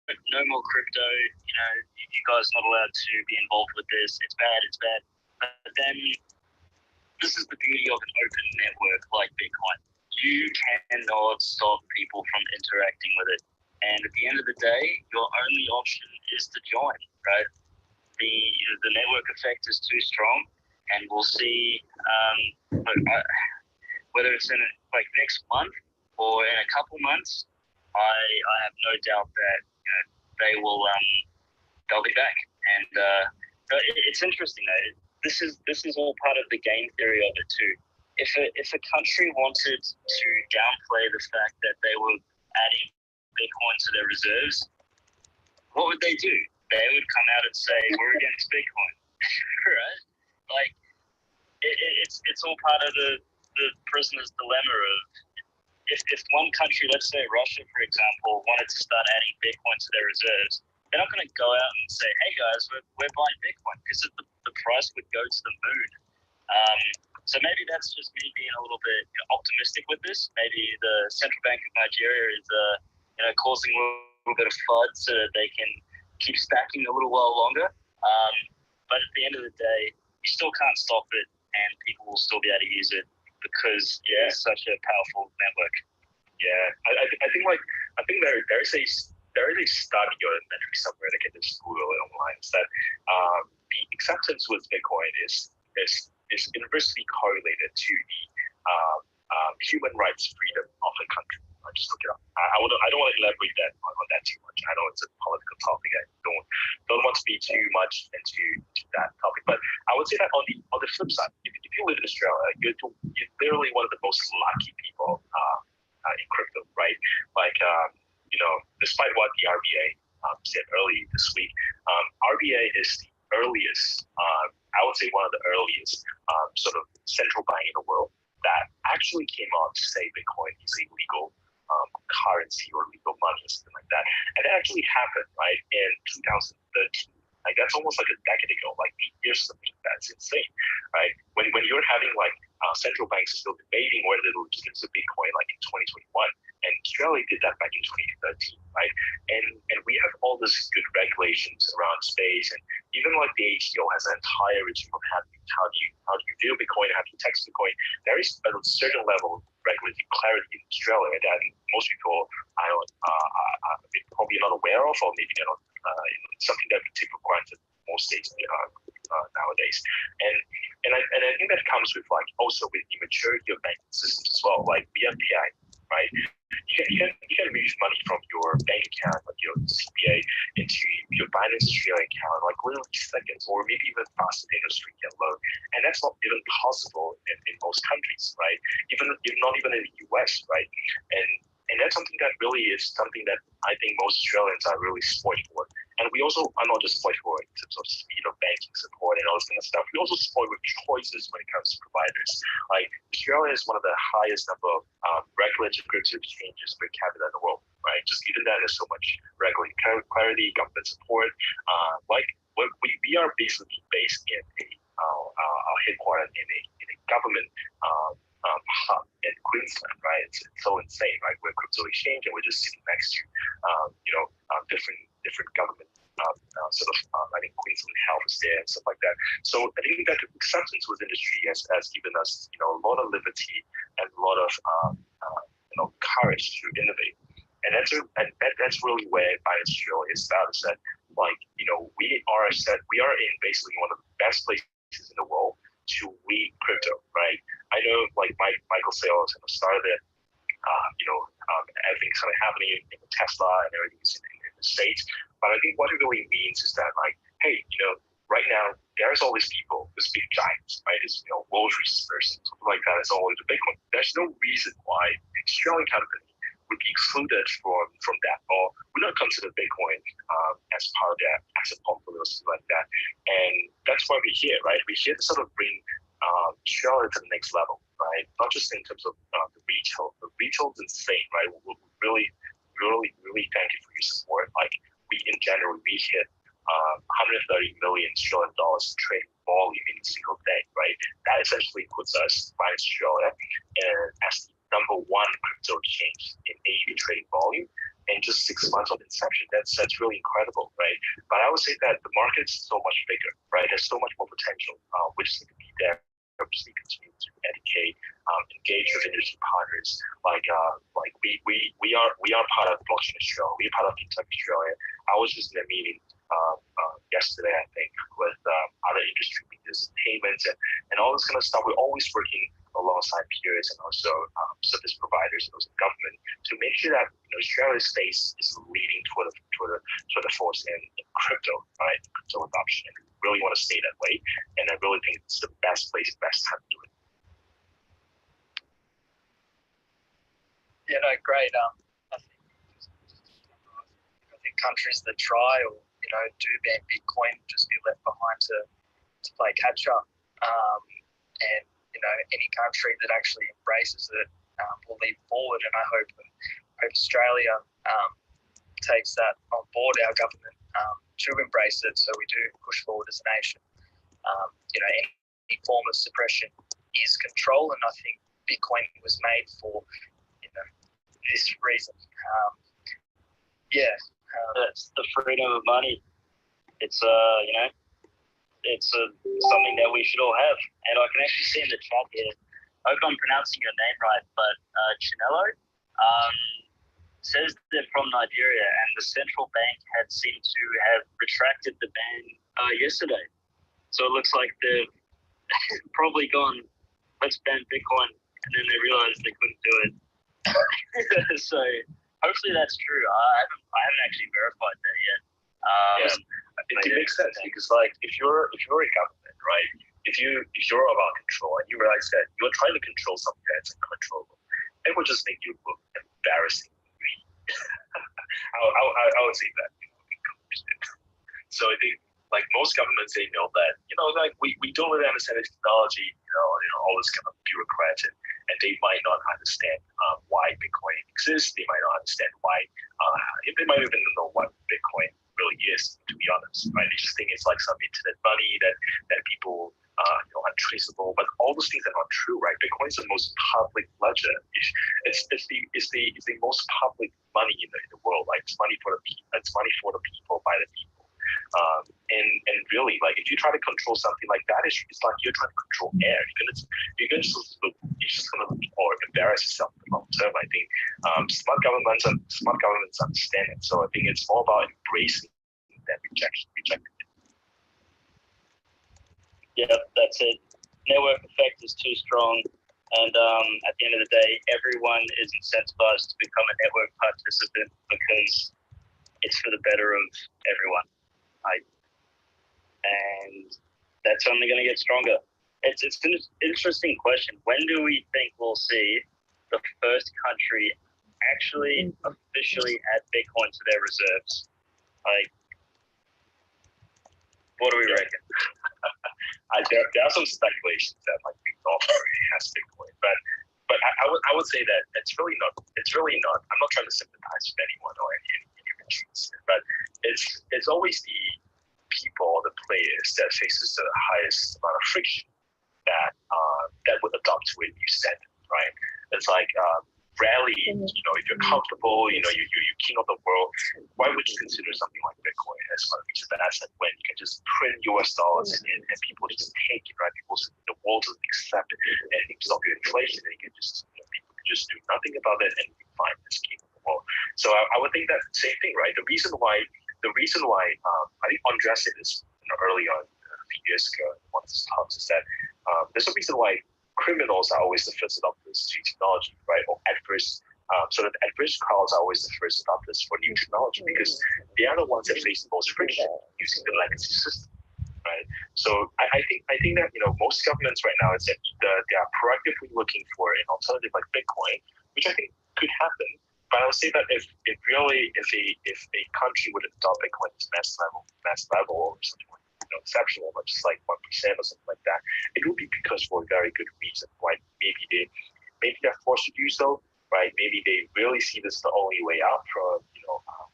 no more crypto. You guys are not allowed to be involved with this. It's bad. But then this is the beauty of an open network like Bitcoin. You cannot stop people from interacting with it. And at the end of the day, your only option is to join, right? The network effect is too strong, and we'll see whether it's in like next month or in a couple months. I have no doubt that they'll be back, and it's interesting though. This is all part of the game theory of it too. If a country wanted to downplay the fact that they were adding Bitcoin to their reserves, what would they do? They would come out and say, we're against Bitcoin, right? Like, it's all part of the prisoner's dilemma of if one country, let's say Russia, for example, wanted to start adding Bitcoin to their reserves, they're not going to go out and say, hey guys, we're buying Bitcoin, because the price would go to the moon. So maybe that's just me being a little bit optimistic with this. Maybe the Central Bank of Nigeria is causing a little bit of FUD so that they can keep stacking a little while longer. But at the end of the day, you still can't stop it, and people will still be able to use it because it's such a powerful network. Yeah, I think there is a study or a metric somewhere that can just Google it online. Is that the acceptance with Bitcoin is inversely correlated to the human rights freedom of the country. I just look it up. I don't want to elaborate on that too much. I know it's a political topic. I don't want to be too much into that topic. But I would say that on the flip side, if you live in Australia, you're literally one of the most lucky people in crypto, right? Like despite what the RBA said early this week, RBA is the earliest, I would say one of the earliest sort of central bank in the world that actually came out to say Bitcoin is a legal currency or legal money or something like that. And that actually happened, right, in 2013. Like that's almost like a decade ago, like 8 years or something. That's insane, right? When you're having like central banks still debating whether they'll use a Bitcoin like in 2021, and Australia did that back in 2013, right? And we have all this good regulations around space, and even like the ATO has an entire regime of how do you view Bitcoin, how do you text Bitcoin. There is a certain level of regulatory clarity in Australia that most people probably not aware of, or maybe they're not something that we take for granted in most states nowadays. And I think that comes with like also with the maturity of banking systems as well. Like we have PI, right? You can move money from your bank account, like your CPA, into your Binance Australia account, like literally seconds, or maybe even faster than a street get loan. And that's not even possible in most countries, right? Not even in the US, right? And that's something that really is something that I think most Australians are really spoiled for. And we also are not just spoiled for in terms of speed of banking support and all this kind of stuff. We also spoiled with choices when it comes to providers. Like Australia is one of the highest number of regulated crypto exchanges per capita in the world, right? Just given that there's so much regulatory clarity, government support. We are basically based in our headquarters in a government hub in Queensland, right? It's so insane, right? We're a crypto exchange and we're just sitting next to, different government I think Queensland Health is there and stuff like that. So I think that acceptance with industry has given us, a lot of liberty and a lot of, courage to innovate. And that's really where Binance Australia is about. Is that we are in basically one of the best places in the world to lead crypto, right? I know Michael Saylor started it, everything's kind of happening in Tesla and everything's in the States. But I think what it really means is that hey, right now there's all these people, these big giants, right? This Wall Street person, something like that is all into Bitcoin. There's no reason why the Australian company would be excluded from that, or would not consider Bitcoin as part of their asset portfolio or something like that. And that's why we're here, right? We're here to sort of bring Australia to the next level, right? Not just in terms of the retail. The retail is insane, right? We really, really, really thank you for your support. In January, we hit 130 million Australian dollars trading volume in a single day, right? That essentially puts us, Binance Australia, as the number one crypto exchange in AUD trading volume in just 6 months of inception. That's really incredible, right? But I would say that the market's so much bigger, right? There's so much more potential. We just need to be there. We continue to educate, engage with industry partners. We are part of Blockchain Australia. We're part of Fintech Australia. I was just in a meeting yesterday, I think, with other industry leaders, payments, and all this kind of stuff. We're always working alongside peers and also service providers and also government to make sure that Australia's space is leading toward the force in crypto, right? Crypto adoption. And we really want to stay that way. And I really think it's the best place, best time to do it. Yeah, no, great. I think countries that try or do ban Bitcoin will just be left behind to play catch up. And any country that actually embraces it will lead forward. And I hope Australia takes that on board, our government, to embrace it, so we do push forward as a nation. Any form of suppression is control, and I think Bitcoin was made for this reason. That's the freedom of money. It's something that we should all have. And I can actually see in the chat here, I hope I'm pronouncing your name right, but Chinelo says they're from Nigeria, and the central bank had seemed to have retracted the ban yesterday. So it looks like they've probably gone, let's ban Bitcoin, and then they realized they couldn't do it. So hopefully that's true. I haven't actually verified that yet. It makes sense because if you're a government, right? If you're about control and you realize that you're trying to control something that's uncontrollable, it will just make you look embarrassing. I would say that. So I think like most governments, they know that, like we don't really understand the technology, all this kind of bureaucrats, and they might not understand why Bitcoin exists. They might not understand why, they might even know what Bitcoin really is, to be honest, right? They just think it's like some internet money that people, untraceable, but all those things are not true, right? Bitcoin is the most public ledger. It's the most public money in the world. Like it's money for the people. It's money for the people by the people. And really, like if you try to control something like that, it's like you're trying to control air. You're just gonna or embarrass yourself in the long term. I think smart governments understand it. So I think it's all about embracing that rejecting it. Yeah, that's it. Network effect is too strong. And at the end of the day, everyone is incentivized to become a network participant because it's for the better of everyone. And that's only going to get stronger. It's an interesting question. When do we think we'll see the first country actually officially add Bitcoin to their reserves? Like, what do we reckon? There are some speculations that like North Korea has Bitcoin, but I would say that it's really not. I'm not trying to sympathize with anyone or any countries, but it's always the people, the players that faces the highest amount of friction that would adopt to a new standard, right? It's like rarely, if you're comfortable, you're king of the world, why would you consider something like Bitcoin as one of the asset when you can just print US dollars and people just take it, right? The world doesn't accept it, and you stop your inflation, and you can just people can just do nothing about it, and you find this king of the world. So I would think that same thing, right? The reason why I think Andres said this early on a few years ago in one of his talks is that there's a reason why criminals are always the first adopters to technology, right? Or adverse crowds are always the first adopters for new technology because they are the ones that face the most friction using the legacy system, right? So I think that most governments right now is that either they are proactively looking for an alternative like Bitcoin, which I think could happen. But I would say that if a country would adopt Bitcoin to mass level or something like exceptional, or just like 1% or something like that, it would be because for a very good reason. Right? Maybe they're forced to do so. Right? Maybe they really see this the only way out from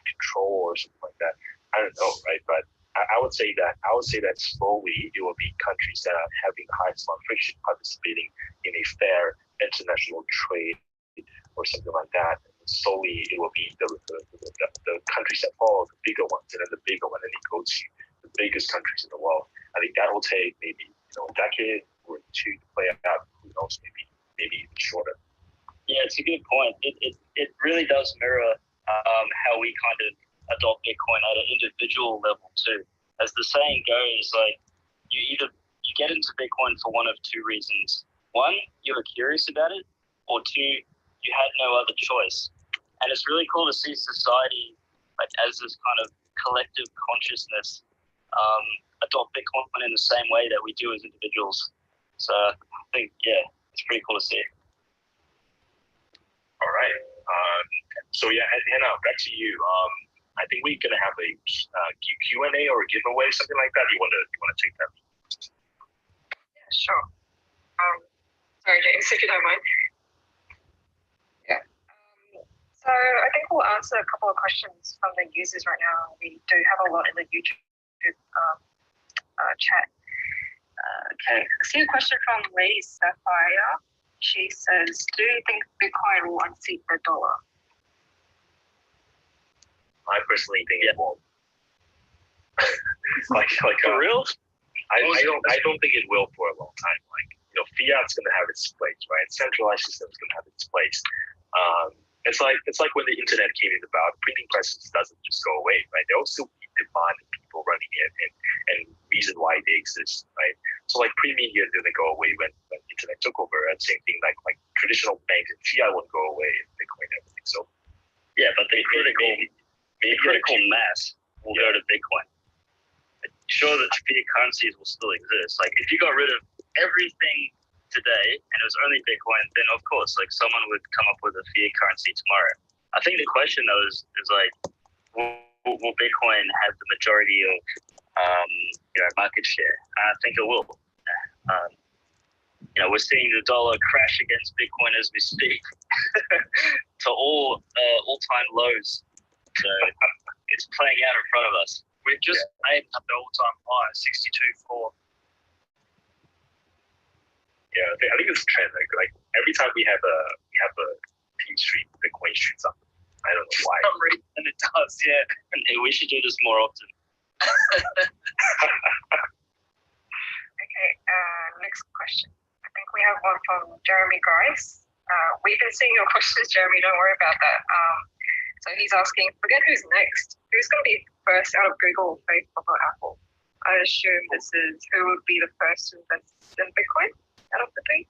control or something like that. I don't know, right? But I would say that slowly it will be countries that are having the highest amount of friction participating in a fair international trade or something like that. And slowly it will be the countries that follow the bigger ones, and then the bigger one, and then it goes to the biggest countries in the world. I think that will take maybe a decade or two to play out. Who knows? Maybe even shorter. Yeah, it's a good point. It really does mirror how we kind of adopt Bitcoin at an individual level too. As the saying goes, like you get into Bitcoin for one of two reasons. One, you were curious about it, or two, you had no other choice. And it's really cool to see society like as this kind of collective consciousness adopt Bitcoin in the same way that we do as individuals. So I think, it's pretty cool to see. All right. So Hannah, back to you. I think we're gonna have a Q&A or a giveaway, something like that. You wanna take that? Yeah, sure. Sorry, James, if you don't mind. Yeah. So I think we'll answer a couple of questions from the users right now. We do have a lot in the YouTube chat. Okay, I see a question from Lady Sapphire. She says, do you think Bitcoin will unseat the dollar? I personally think it won't. like For real? I don't think it will for a long time. Like fiat's gonna have its place, right? Centralized system's gonna have its place. It's like when the internet came about, printing presses doesn't just go away, right? There will still be demand and people running it and reason why they exist, right? So like pre-media didn't go away when internet took over, and same thing like traditional banks and fiat won't go away if Bitcoin and everything. So yeah, but the critical mass will go to Bitcoin. Sure that fiat currencies will still exist. Like if you got rid of everything today and it was only Bitcoin, then of course like someone would come up with a fiat currency tomorrow. I think the question though is like will Bitcoin have the majority of market share. I think it will. We're seeing the dollar crash against Bitcoin as we speak to all-time lows. So it's playing out in front of us. We've just made the all-time high, 62.4. Yeah, I think it's a trend. Like every time we have a team stream, Bitcoin shoots up. I don't know why. For some reason it does, yeah. And we should do this more often. Okay, next question. I think we have one from Jeremy Grice. We've been seeing your questions, Jeremy. Don't worry about that. So he's asking, forget who's next. Who's going to be first out of Google, Facebook, or Apple? I assume this is who would be the first to invest in Bitcoin out of the three.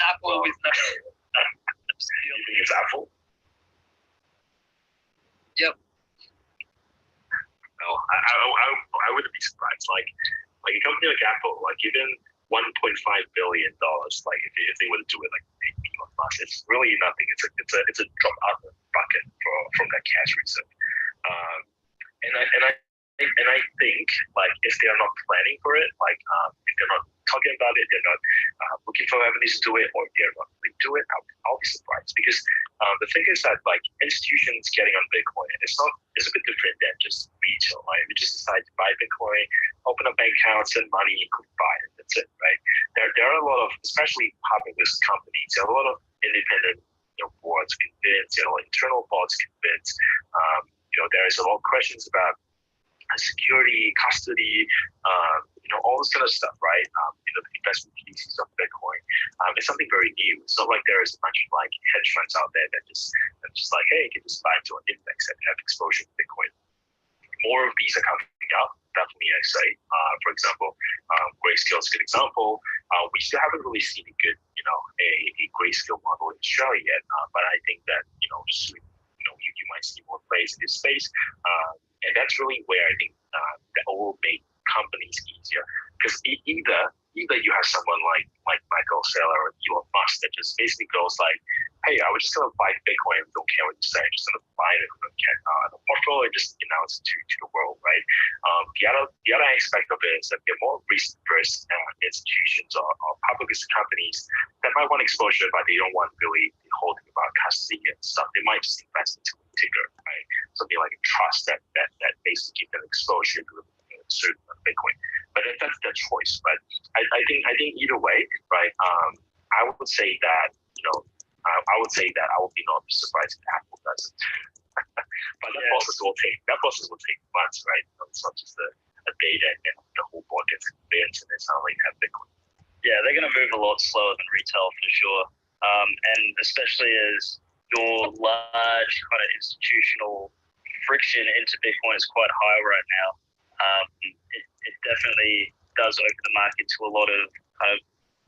Apple with no. You think it's Apple? Yep. No, I wouldn't be surprised. Like a company like Apple, like even $1.5 billion, like if they were to do it like Elon Musk, it's really nothing. It's a drop out of the bucket from that cash reserve. And I think like if they are not planning for it, like if they're not talking about it, they're not looking for avenues to do it, or if they're not going to do it, I'll be surprised. Because the thing is that like institutions getting on Bitcoin, it's a bit different than just retail. Right? We just decide to buy Bitcoin, open up bank accounts, and money, you could buy it. That's it, right? There are a lot of, especially public listed companies, there are a lot of independent boards convinced, internal boards convinced. There is a lot of questions about security, custody, all this kind of stuff, right? The investment pieces of Bitcoin. It's something very new. It's not like there is a bunch of like hedge funds out there that just like, hey, you can just buy into an index and have exposure to Bitcoin. More of these are coming up, definitely, I say. For example, Grayscale is a good example. We still haven't really seen a good, a Grayscale model in Australia yet, but I think that, soon, you might see more plays in this space. And that's really where I think that will make companies easier. Because either you have someone like Michael Saylor or Elon Musk that just basically goes like, hey, I was just going to buy Bitcoin and don't care what you say. I'm just going to buy it in the portfolio and just announce it to the world, right? The other aspect of it is that they're more risk-averse institutions or public companies that might want exposure, but they don't want really be holding about custody and stuff. They might just invest into a ticker, right? Something like a trust that basically give them exposure to certain Bitcoin. But that's their choice. But I think either way, right? I would say that I would be not surprised if Apple does it. But that process will take months, right? It's not just a data and the whole board gets convinced and it's not like have Bitcoin. Yeah, they're going to move a lot slower than retail for sure. And especially as your large kind of institutional friction into Bitcoin is quite high right now. It definitely does open the market to a lot of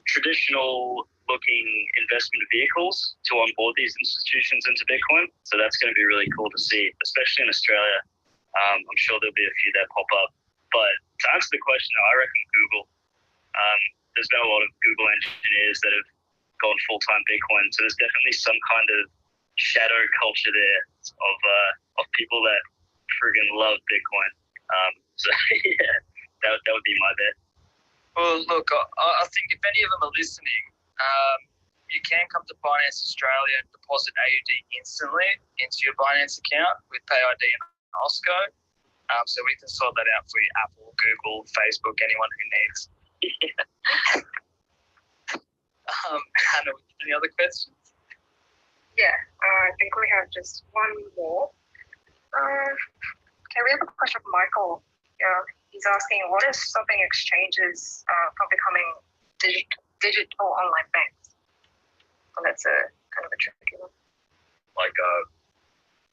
traditional looking investment vehicles to onboard these institutions into Bitcoin. So that's going to be really cool to see, especially in Australia. I'm sure there'll be a few that pop up. But to answer the question, I reckon Google. There's been a lot of Google engineers that have gone full-time Bitcoin. So there's definitely some kind of shadow culture there of people that friggin' love Bitcoin. So yeah, that would be my bet. Well, look, I think if any of them are listening, you can come to Binance Australia and deposit AUD instantly into your Binance account with PayID and OSCO. So we can sort that out for you, Apple, Google, Facebook, anyone who needs. Hannah, any other questions? Yeah, I think we have just one more. Okay, we have a question from Michael. He's asking, what is stopping exchanges from becoming digital online banks? And that's a kind of a tricky one. Like,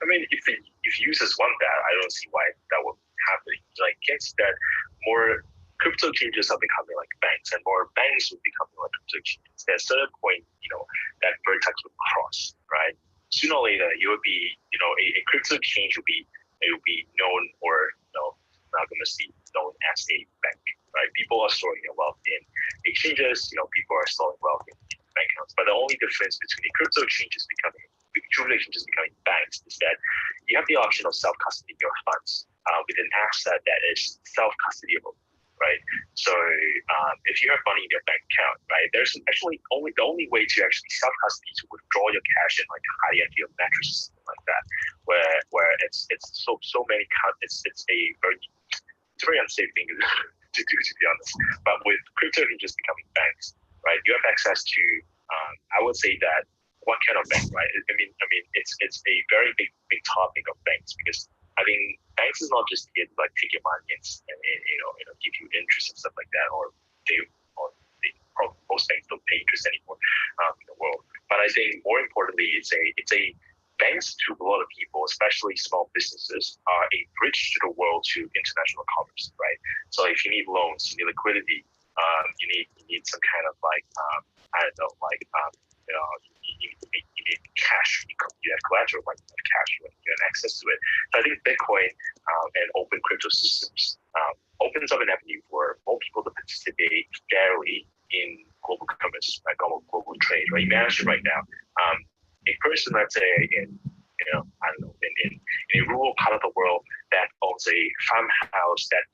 if users want that, I don't see why that would happen. Like, guess that more crypto exchanges are becoming like banks, and more banks will become like crypto exchanges. At a certain point, that vertex would cross, right? Sooner or later, you would be, a crypto exchange will be known or monogamously known as a bank, right? People are storing their wealth in exchanges. People are storing wealth in bank accounts. But the only difference between the crypto exchanges becoming banks is that you have the option of self-custodying your funds within an asset that is self-custodiable, right? So if you have money in your bank account, right, there's actually the only way to actually self-custody to withdraw your cash in like a high-end yield mattress, something like that, where it's so many it's a very unsafe thing to do, to be honest. But with crypto just becoming banks, right, you have access to I would say that what kind of bank, right? I mean, it's a very big topic of banks, because I think banks is not just here to like take your money and give you interest and stuff like that, or most banks don't pay interest anymore in the world. But I think more importantly, it's a banks to a lot of people, especially small businesses, are a bridge to the world, to international commerce, right? So if you need loans, you need liquidity, you need some kind of like you need cash. You have collateral, like you have cash, you have access to it. So I think Bitcoin and open crypto systems opens up an avenue for more people to participate fairly in global commerce, like global trade. Right, imagine right now, a person, let's say in a rural part of the world that owns a farmhouse that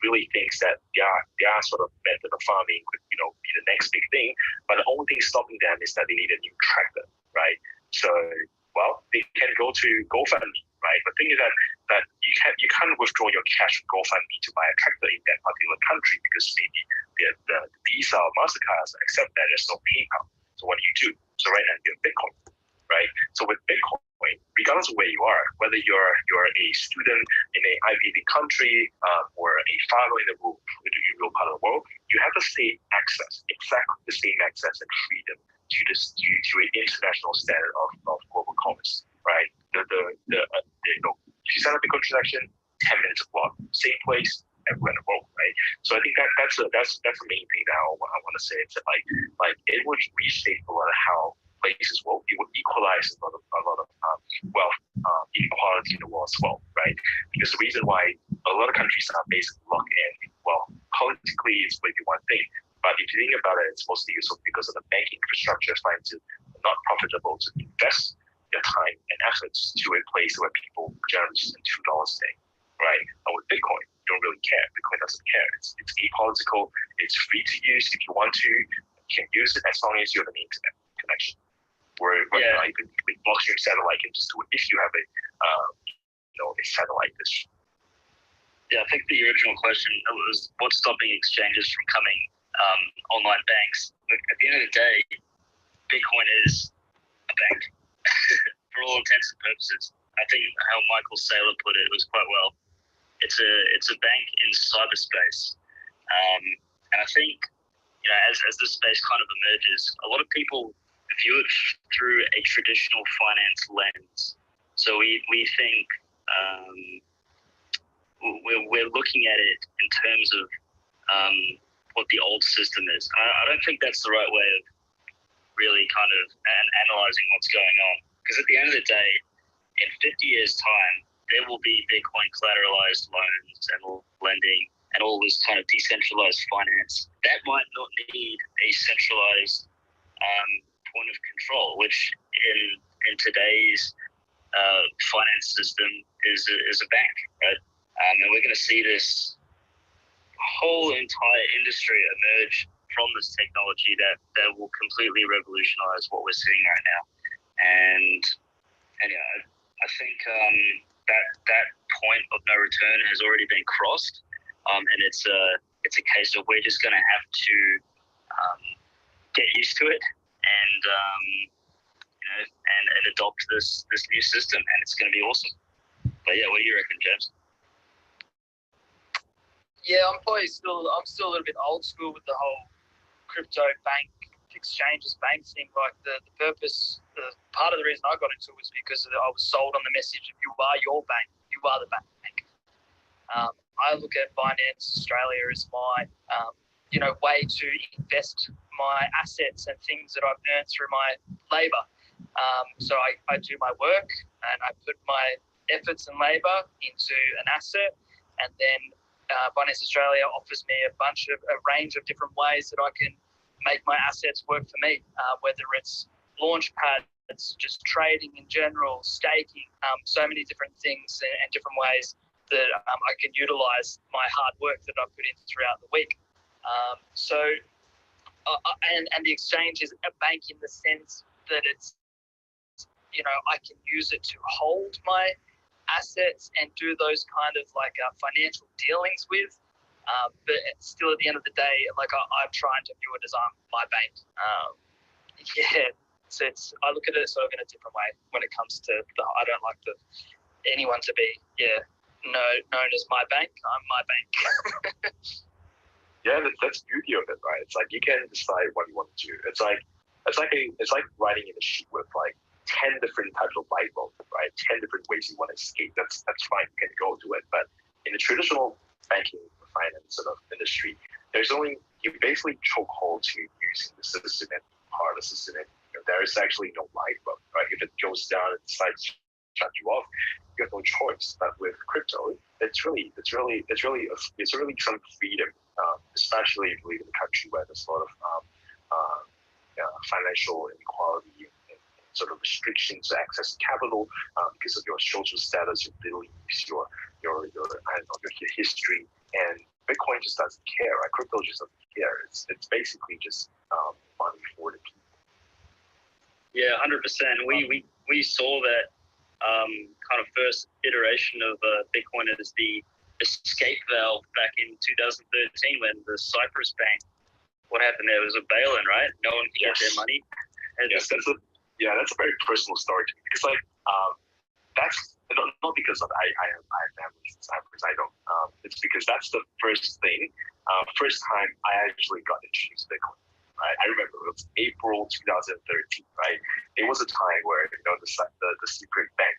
really thinks that their sort of method of farming could be the next big thing, but the only thing stopping them is that they need a new tractor, right? So they can go to GoFundMe, right? But the thing is that you can't withdraw your cash from GoFundMe to buy a tractor in that particular country, because maybe the Visa or Mastercard accept that. There's no PayPal. So what do? So right now you have Bitcoin, right? So with Bitcoin, regardless of where you are, whether you're a student in an Ivy League country or a farmer in the rural part of the world, you have the same access, exactly the same access and freedom to an international standard of global commerce, right? If you sign up a Bitcoin transaction, 10 minutes of block, same place, everywhere in the world, right? So I think that's the main thing that I want to say. It's that like it would reshape a lot of how places work. It would equalize a lot of wealth inequality in the world as well, right? Because the reason why a lot of countries are basically locked in, well, politically it's maybe one thing, but if you think about it, it's mostly useful because of the banking infrastructure finds it not profitable to invest their time and efforts to a place where people generally spend $2 a day, right? But with Bitcoin, you don't really care. Bitcoin doesn't care. It's apolitical. It's free to use. If you want to, you can use it as long as you have an internet connection. Where you can blockstream satellite can just do it if you have a satellite dish. Yeah, I think the original question was what's stopping exchanges from coming online banks. But at the end of the day, Bitcoin is a bank for all intents and purposes. I think how Michael Saylor put it was quite well. It's a bank in cyberspace, and I think as this space kind of emerges, a lot of people view it through a traditional finance lens. So we think we're looking at it in terms of what the old system is. I don't think that's the right way of really kind of analyzing what's going on. Because at the end of the day, in 50 years' time, there will be Bitcoin collateralized loans and lending and all this kind of decentralized finance. That might not need a centralized point of control, which in today's finance system is a bank, right? And we're going to see this whole entire industry emerge from this technology that will completely revolutionize what we're seeing right now. And I think that point of no return has already been crossed, and it's a case of we're just going to have to get used to it and adopt this new system, and it's going to be awesome. But yeah, what do you reckon, James? Yeah, I'm still a little bit old school with the whole crypto bank exchanges, bank thing. Like the purpose, part of the reason I got into it was because I was sold on the message of you are your bank, you are the bank. I look at Binance Australia as my way to invest my assets and things that I've earned through my labour. So I do my work and I put my efforts and labour into an asset, and then Binance Australia offers me a range of different ways that I can make my assets work for me, whether it's launch pads, just trading in general, staking, so many different things and different ways that I can utilize my hard work that I put in throughout the week. And the exchange is a bank in the sense that it's, I can use it to hold my assets and do those kind of financial dealings with. But still, at the end of the day, I'm trying to view it as my bank. So I look at it sort of in a different way when it comes to I don't like anyone to be known as my bank. I'm my bank. Yeah, that's the beauty of it, right? It's like you can decide what you want to do. It's like writing in a sheet with 10 different types of light bulb, right? 10 different ways you want to escape. That's fine. You can go to it. But in the traditional banking, finance sort of industry, you basically chokehold to using the system and part of the system. And there is actually no light bulb, right? If it goes down and decides to shut you off, you have no choice. But with crypto, it's really some freedom, especially if you live in a country where there's a lot of financial inequality and sort of restrictions to access capital because of your social status, your beliefs, your history. And Bitcoin just doesn't care, right? Crypto just doesn't care. It's basically just money for the people. Yeah, 100%. We saw that kind of first iteration of Bitcoin as the escape valve back in 2013 when the Cyprus Bank, what happened there was a bail-in, right? No one could get their money. And yes, that's a very personal story to me because that's not because I have families in Cyprus. I don't. It's because that's the first time I actually got introduced to Bitcoin. Right? I remember it was April 2013. Right? It was a time where the secret bank,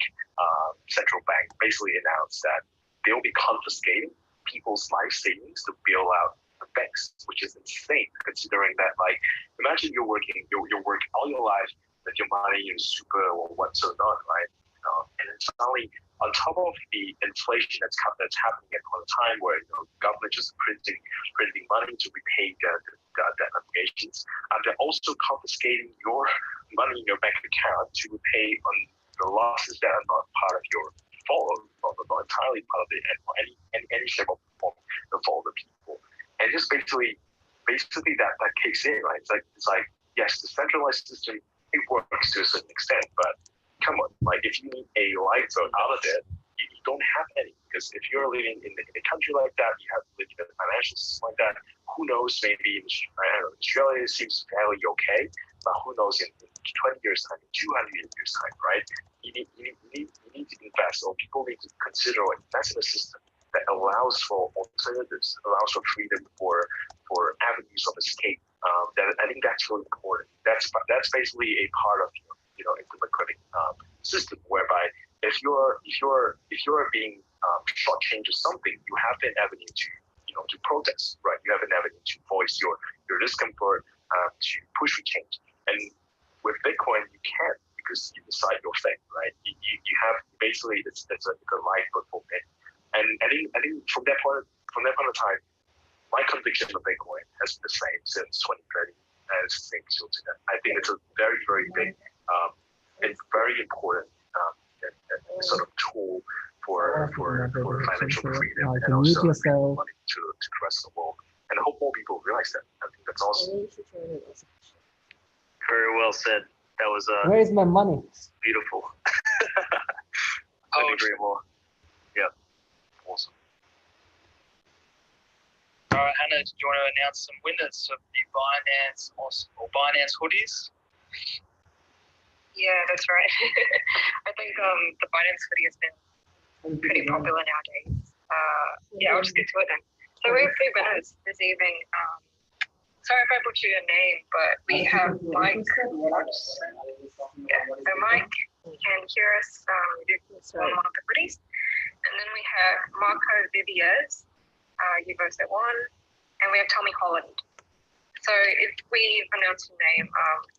central bank, basically announced that they'll be confiscating people's life savings to bail out the banks, which is insane considering that imagine you're working all your life with your money in super or whatsoever, right? And then suddenly on top of the inflation that's happening at the time where government just printing money to repay debt obligations, they're also confiscating your money in your bank account to repay on the losses that are not part of your fault, or not entirely part of it, and any shape or form the fault of the people. And just basically that kicks in, right? It's like yes, the centralized system, it works to a certain extent, but come on, if you need a lifeboat out of it, you don't have any, because if you're living in a country like that, you have to live in a financial system like that. Who knows? Maybe Australia seems fairly okay, but who knows in 20 years time, in 200 years time, right? You need to invest, or people need to consider or invest in a system that allows for alternatives, allows for freedom for avenues of escape. I think that's really important. That's basically a part of a democratic system whereby if you're being shortchanged or something, you have an avenue to protest, right? You have an avenue to voice your discomfort, to push for change. And with Bitcoin, you can't, because you decide your fate, right? You have basically it's a life for it. And I think from that point of time, my conviction of Bitcoin has been the same since 2013 as the same still today. I think it's a very, very big and very important sort of tool for financial freedom and also money to the rest of the world. And I hope more people realize that. I think that's awesome. Very well said. That was where is my money? Beautiful. Couldn't agree more. Yeah. Awesome. All right, Hannah, do you want to announce some winners of the Binance hoodies? Yeah, that's right. I think the Binance hoodie has been pretty popular nowadays. I'll just get to it then. So we have 3 winners this evening. Sorry if I butchered your name, but we have Mike. So Mike can hear us on one of the hoodies. And then we have Marco Viviers. You both said one. And we have Tommy Holland. So if we announce your name,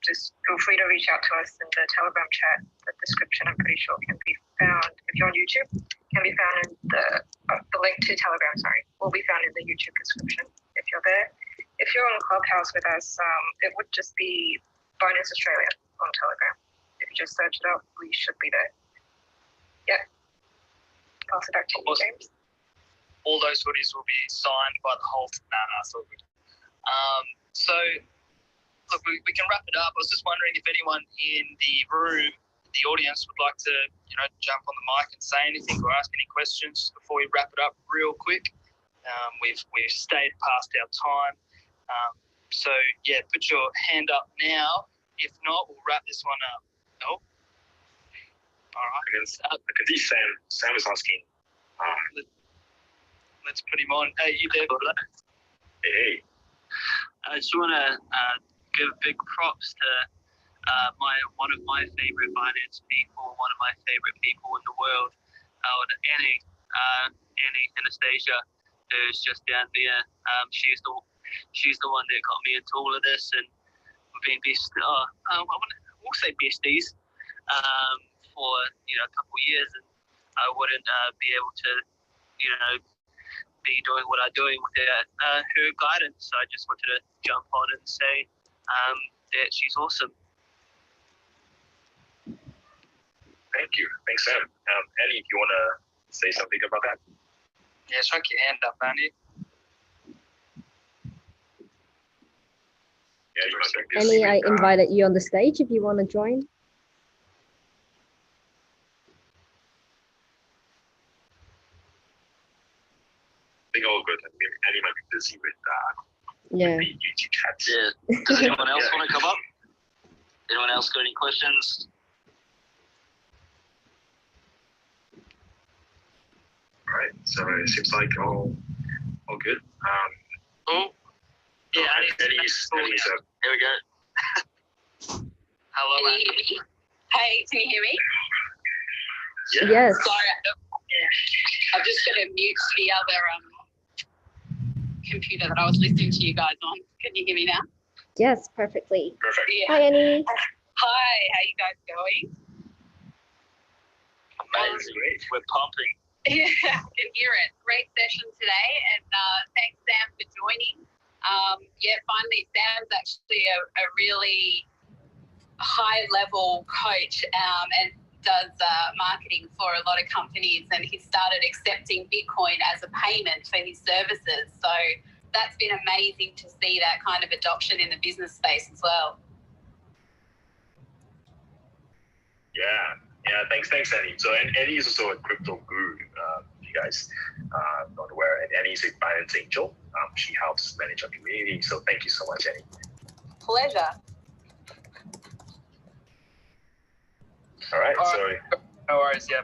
just feel free to reach out to us in the Telegram chat. The description, I'm pretty sure, can be found, if you're on YouTube, can be found in the link to Telegram, will be found in the YouTube description if you're there. If you're on Clubhouse with us, it would just be Binance Australia on Telegram. If you just search it up, we should be there. Yeah. Pass it back to you, James. all those hoodies will be signed by the whole. Nah, it's all good. So, look, we can wrap it up. I was just wondering if anyone in the room, the audience, would like to, jump on the mic and say anything or ask any questions before we wrap it up real quick. We've stayed past our time. So, yeah, put your hand up now. If not, we'll wrap this one up. No? All right. I can see Sam. Sam is asking. Let's put him on. Hey, you there, brother? Hey. I just want to give big props to one of my favorite finance people, one of my favorite people in the world, Annie Anastasia, who's just down there. She's the one that got me into all of this, and we've been we'll say besties for a couple of years, and I wouldn't be able to be doing what I'm doing without her guidance. So I just wanted to jump on and say that she's awesome. Thank you. Thanks, Sam. Annie, if you want to say something about that? Yeah, chuck your hand up, Annie. Yeah, you must like this. Annie, I invited you on the stage if you want to join. I think all good. Annie might be busy with the YouTube chats. Yeah. Does anyone else want to come up? Anyone else got any questions? All right. So it seems like all good. Yeah, Annie's Here we go. hello, Can you Annie. hear me? Hey, can you hear me? Yes. Sorry, I'm just going to mute the other computer that I was listening to you guys on. Can you hear me now? Yes, perfectly. Perfect. Yeah. Hi, Annie. Hi, how you guys going? Amazing. We're pumping. Yeah, I can hear it. Great session today, and thanks, Sam, for joining. Finally, Sam's actually a really high-level coach and does marketing for a lot of companies, and he started accepting Bitcoin as a payment for his services. So that's been amazing to see that kind of adoption in the business space as well. Yeah. Thanks, Annie. So Annie is also a crypto guru. If you guys not aware, and Annie's a Binance angel. She helps manage our community. So thank you so much, Annie. Pleasure. All right. No worries, yeah.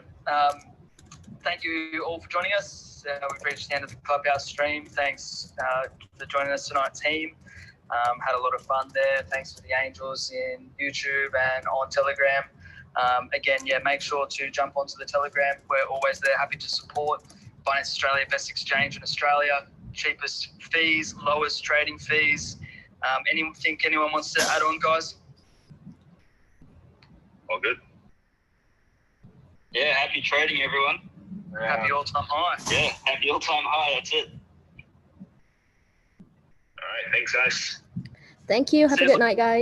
Thank you all for joining us. We've reached the end of the Clubhouse stream. Thanks for joining us tonight, team. Had a lot of fun there. Thanks for the angels in YouTube and on Telegram. Again, make sure to jump onto the Telegram. We're always there, happy to support. Binance Australia, best exchange in Australia, cheapest fees, lowest trading fees. Anyone wants to add on, guys? All good. Yeah, happy trading, everyone. Happy all-time high. Yeah, happy all-time high. That's it. All right. Thanks, guys. Thank you. Have a good night, guys.